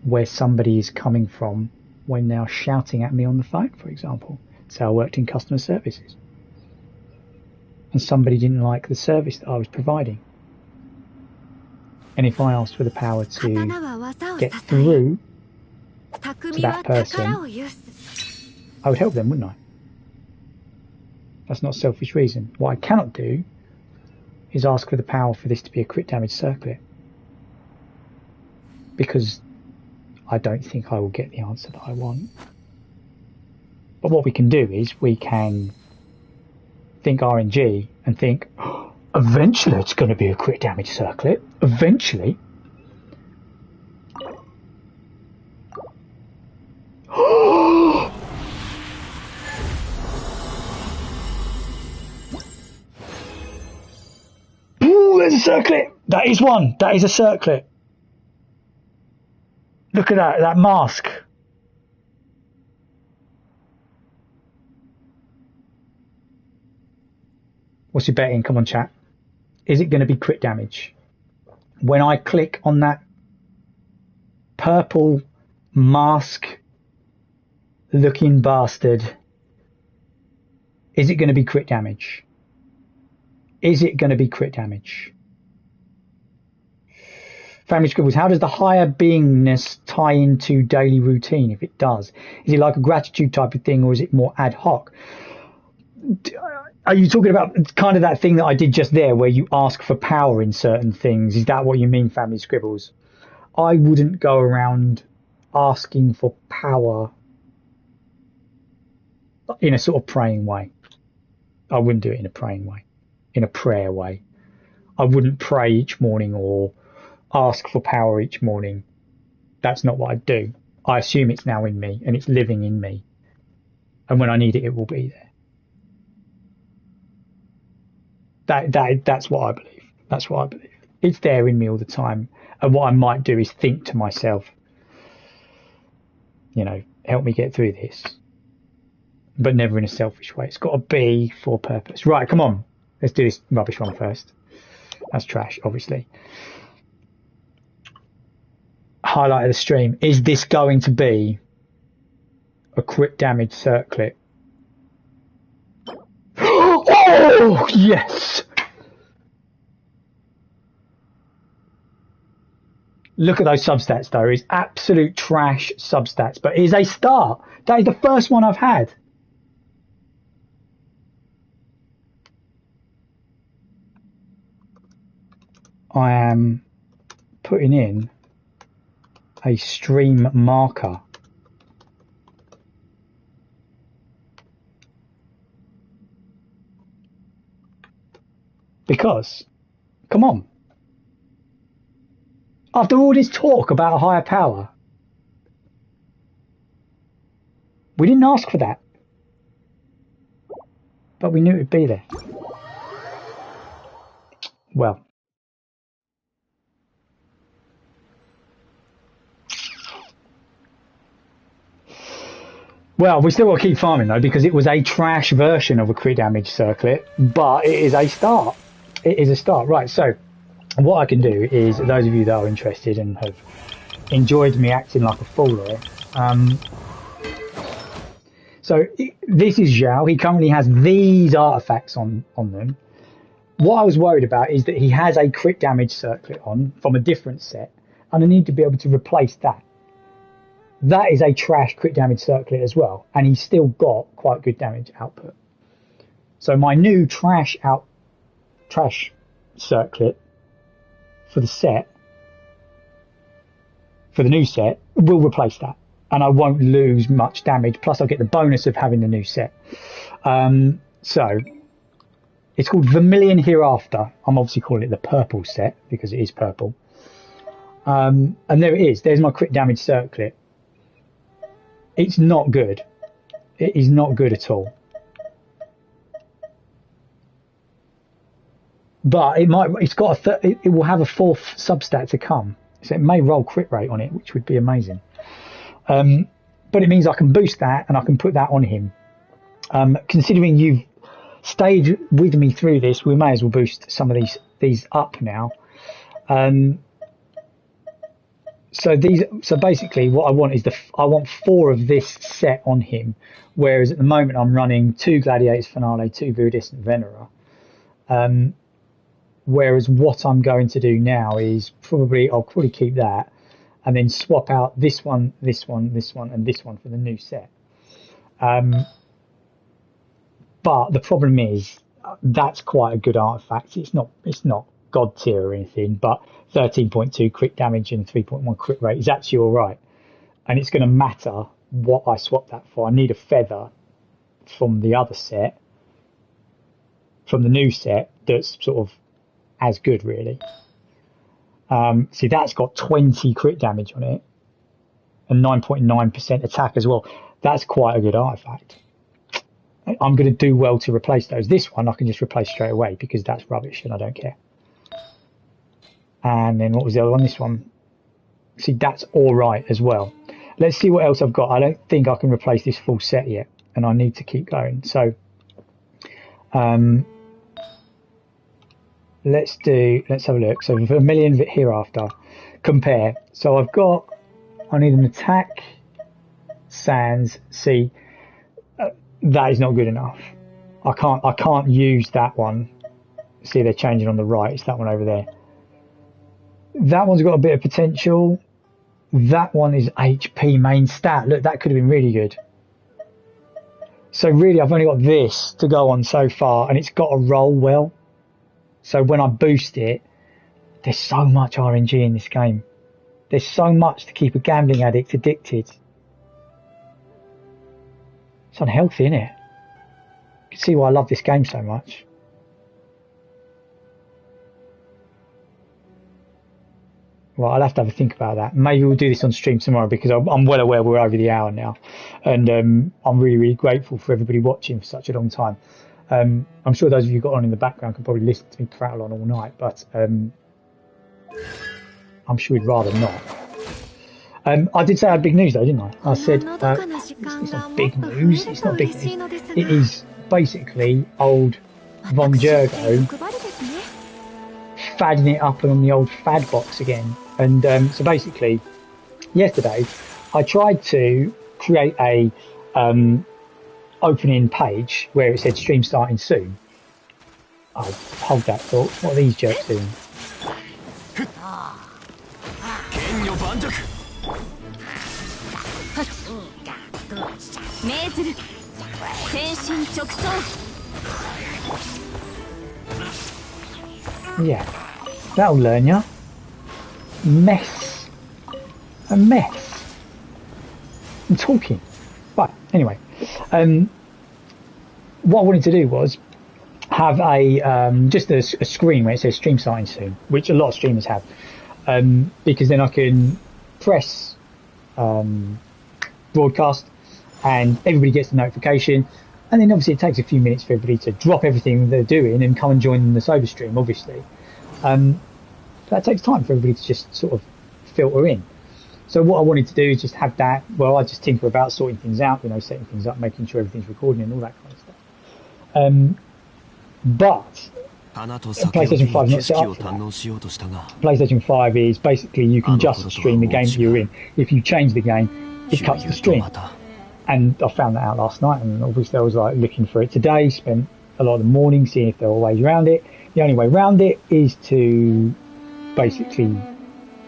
where somebody is coming from when they're shouting at me on the phone, for example. Say I worked in customer services and somebody didn't like the service that I was providing. And if I asked for the power to get through to that person, I would help them, wouldn't I? That's not a selfish reason. What I cannot do is ask for the power for this to be a crit damage circlet, because I don't think I will get the answer that I want. But what we can do is we can think RNG and think, oh, Eventually it's going to be a crit damage circlet. Eventually. Ooh, there's a circlet. That is one. That is a circlet. Look at that mask. What's your betting? Come on, chat. Is it going to be crit damage? When I click on that purple mask looking bastard, is it going to be crit damage? Is it going to be crit damage? Family Scribbles, how does the higher beingness tie into daily routine if it does? Is it like a gratitude type of thing, or is it more ad hoc? Are you talking about kind of that thing that I did just there where you ask for power in certain things? Is that what you mean, Family Scribbles? I wouldn't go around asking for power in a sort of praying way. I wouldn't do it in a praying way, in a prayer way. I wouldn't pray each morning or ask for power each morning. That's not what I do. I assume it's now in me and it's living in me. And when I need it, it will be there. That's what I believe. That's what I believe. It's there in me all the time. And what I might do is think to myself, you know, help me get through this. But never in a selfish way. It's got to be for purpose. Right, come on. Let's do this rubbish one first. That's trash, obviously. Highlight of the stream. Is this going to be a crit damage circlet? Oh, yes! Look at those substats, though. It's absolute trash substats, but it is a start. That is the first one I've had. I am putting in a stream marker. Because, come on. After all this talk about higher power, we didn't ask for that. But we knew it would be there. Well. Well, we still got to keep farming, though, because it was a trash version of a crit damage circlet, but it is a start. It is a start. Right, so what I can do is, those of you that are interested and have enjoyed me acting like a fool here, so this is Zhao. He currently has these artifacts on them. What I was worried about is that he has a crit damage circlet on from a different set, and I need to be able to replace that. That is a trash crit damage circlet as well, and he's still got quite good damage output. So my new trash circlet for the set, for the new set, will replace that, and I won't lose much damage. Plus, I'll get the bonus of having the new set. So it's called Vermilion Hereafter. I'm obviously calling it the purple set because it is purple. And there it is. There's my crit damage circlet. It's not good. It is not good at all. But it will have a fourth substat to come. So it may roll crit rate on it, which would be amazing. But it means I can boost that and I can put that on him. Considering you've stayed with me through this, we may as well boost some of these up now. So basically what I want is I want 4 of this set on him, whereas at the moment I'm running 2 Gladiators Finale, 2 Viridescent Venera. Whereas what I'm going to do now is I'll probably keep that and then swap out this one, this one, this one, and this one for the new set. But the problem is that's quite a good artifact. It's not God tier or anything, but 13.2 crit damage and 3.1 crit rate is actually all right. And it's going to matter what I swap that for. I need a feather from the other set, from the new set, that's sort of as good, really. See, that's got 20 crit damage on it and 9.9% attack as well. That's quite a good artifact. I'm going to do well to replace those. This one I can just replace straight away because that's rubbish and I don't care. And then what was the other one? This one. See, that's all right as well. Let's see what else I've got. I don't think I can replace this full set yet, and I need to keep going. So, let's have a look. So for Vermilion Hereafter, compare. So I need an attack, Sands. See, that is not good enough. I can't use that one. See, they're changing on the right. It's that one over there. That one's got a bit of potential. That one is HP main stat. Look, that could have been really good. So really, I've only got this to go on so far, and it's got to roll well. So when I boost it, there's so much RNG in this game. There's so much to keep a gambling addict addicted. It's unhealthy, isn't it? You can see why I love this game so much. Well, I'll have to have a think about that. Maybe we'll do this on stream tomorrow because I'm well aware we're over the hour now. And I'm really, really grateful for everybody watching for such a long time. I'm sure those of you got on in the background can probably listen to me prattle on all night, but I'm sure we'd rather not. I did say I had big news though, didn't I? I said it's not big news. It's not big news. It is basically old Von Jergo fadding it up on the old fad box again. And so basically, yesterday I tried to create a opening page where it said stream starting soon. Oh, hold that thought. What are these jerks doing? Yeah, that'll learn ya. Mess. A mess. I'm talking. Right, anyway. What I wanted to do was have just a screen where it says stream starting soon, which a lot of streamers have. Because then I can press broadcast and everybody gets the notification. And then obviously it takes a few minutes for everybody to drop everything they're doing and come and join the sober stream, obviously. That takes time for everybody to just sort of filter in. So what I wanted to do is just have that, well, I just tinker about sorting things out, setting things up, making sure everything's recording and all that kind of stuff. But PlayStation 5 is not set up for that. PlayStation 5 is basically you can just stream the game that you're in. If you change the game, it cuts the stream. And I found that out last night, and obviously I was like looking for it today, spent a lot of the morning seeing if there were ways around it. The only way around it is to basically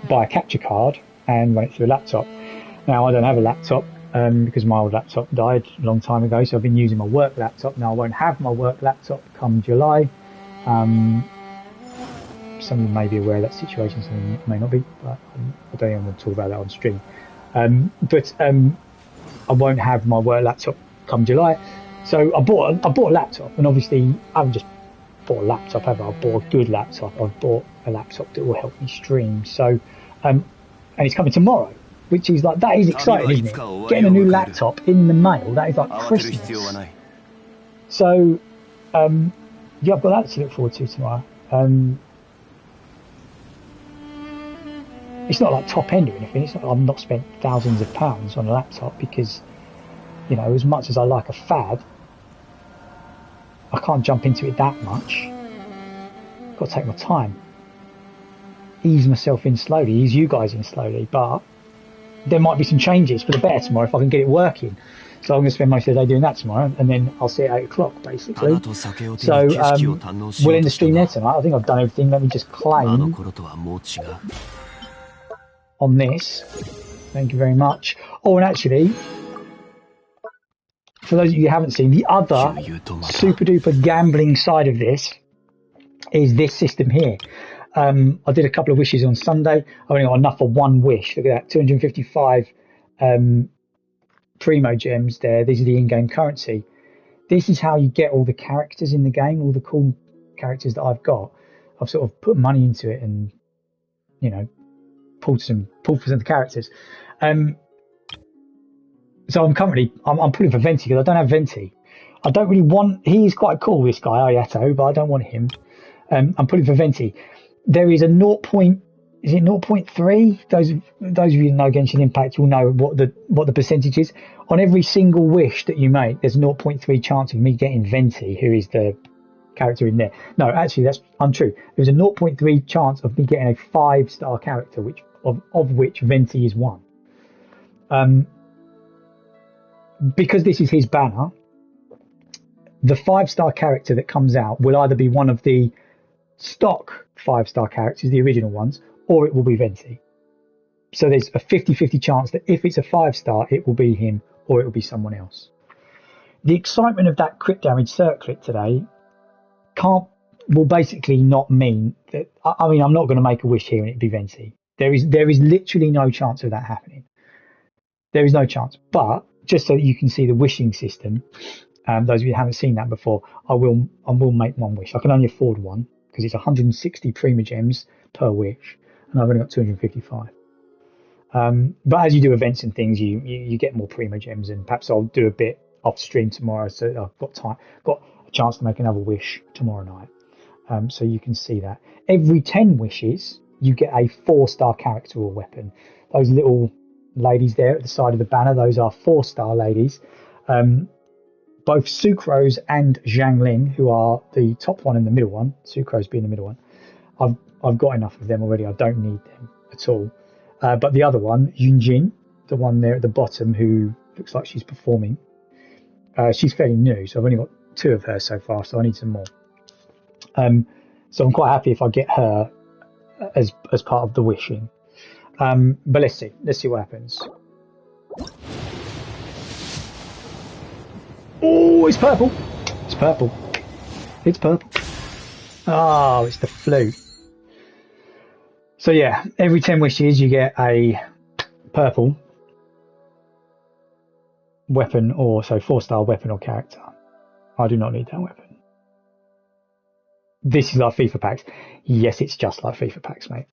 buy a capture card and run it through a laptop. Now I don't have a laptop because my old laptop died a long time ago, so I've been using my work laptop. Now I won't have my work laptop come July. Some of you may be aware of that situation, some of you may not be, but I don't even want to talk about that on stream. I won't have my work laptop come July. So I bought a laptop, and obviously I haven't just bought a laptop, have I? I've bought a good laptop. I've bought a laptop that will help me stream. So, and it's coming tomorrow, which is like, that is exciting, isn't it? Getting a new laptop in the mail, that is like Christmas. So, yeah, I've got that to look forward to tomorrow. It's not like top end or anything. It's not, I've not spent thousands of pounds on a laptop because, as much as I like a fad, I can't jump into it that much. I've got to take my time. Ease myself in slowly, ease you guys in slowly, but there might be some changes for the better tomorrow if I can get it working. So I'm going to spend most of the day doing that tomorrow, and then I'll see it at 8 o'clock, basically. So we'll end the stream there tonight. I think I've done everything. Let me just claim on this. Thank you very much. Oh, and actually, for those of you who haven't seen, the other super duper gambling side of this is this system here. I did a couple of wishes on Sunday. I've only got enough for one wish. Look at that, 255 Primo gems there. These are the in-game currency. This is how you get all the characters in the game, all the cool characters that I've got. I've sort of put money into it and, you know, pulled for some of the characters. So I'm pulling for Venti because I don't have Venti. I don't really want. He's quite cool, this guy Ayato, but I don't want him. I'm pulling for Venti. There is a 0.3? Those of you who know Genshin Impact will know what the percentage is. On every single wish that you make, there's a 0.3 chance of me getting Venti, who is the character in there. No, actually, that's untrue. There's a 0.3 chance of me getting a 5-star character, of which Venti is one. Because this is his banner, the 5-star character that comes out will either be one of the stock 5-star characters, the original ones, or it will be Venti. So there's a 50-50 chance that if it's a 5-star, it will be him or it will be someone else. The excitement of that crit damage circlet today will basically not mean that. I mean, I'm not going to make a wish here and it'd be Venti. There is literally no chance of that happening. There is no chance. But just so that you can see the wishing system, those of you who haven't seen that before, I will make one wish. I can only afford one because it's 160 Primogems per wish, and I've only got 255. But as you do events and things, you get more Primogems, and perhaps I'll do a bit off stream tomorrow, so I've got a chance to make another wish tomorrow night. So you can see that every 10 wishes you get a 4-star character or weapon. Those little ladies there at the side of the banner, those are 4-star ladies. Both Sucrose and Zhangling, who are the top one and the middle one, Sucrose being the middle one, I've got enough of them already. I don't need them at all. But the other one, Yunjin, the one there at the bottom who looks like she's performing, she's fairly new, so I've only got 2 of her so far, so I need some more. So I'm quite happy if I get her as part of the wishing. But let's see what happens. Oh, it's purple. It's purple. Oh, it's the flute. So yeah, every 10 wishes you get a purple weapon, or 4-star weapon or character. I do not need that weapon. This is like FIFA packs. Yes, it's just like FIFA packs, mate.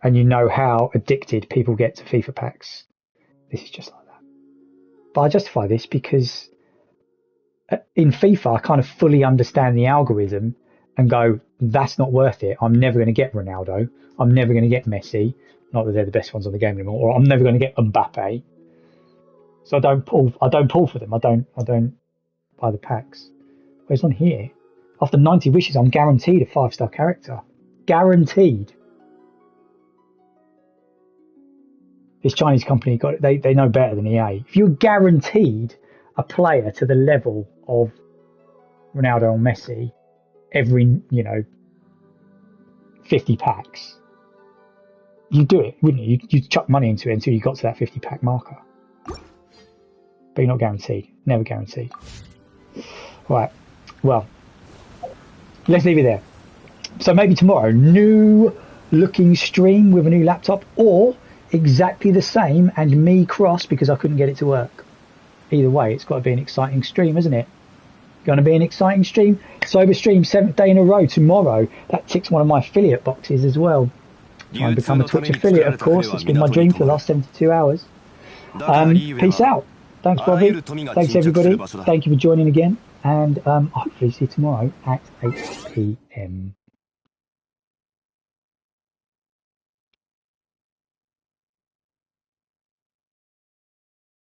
And you know how addicted people get to FIFA packs. This is just like that. But I justify this because in FIFA, I kind of fully understand the algorithm and go, that's not worth it. I'm never going to get Ronaldo. I'm never going to get Messi. Not that they're the best ones on the game anymore. Or I'm never going to get Mbappe. So I don't pull for them. I don't buy the packs. Whereas on here, after 90 wishes, I'm guaranteed a 5-star character. Guaranteed. This Chinese company they know better than EA. If you're guaranteed a player to the level of Ronaldo or Messi every 50 packs, you do it, wouldn't you? You'd chuck money into it until you got to that 50 pack marker. But you're not guaranteed. Never guaranteed. Right. Well, let's leave it there. So maybe tomorrow, new looking stream with a new laptop, or exactly the same and me cross because I couldn't get it to work. Either way, it's got to be an exciting stream, isn't it? Going to be an exciting stream. Sober stream, 7th day in a row tomorrow. That ticks one of my affiliate boxes as well. Try and become a Twitch affiliate, of course. It's been my dream for the last 72 hours. Peace out. Thanks, Bobby. Thanks, everybody. Thank you for joining again. And I'll hopefully see you tomorrow at 8 p.m.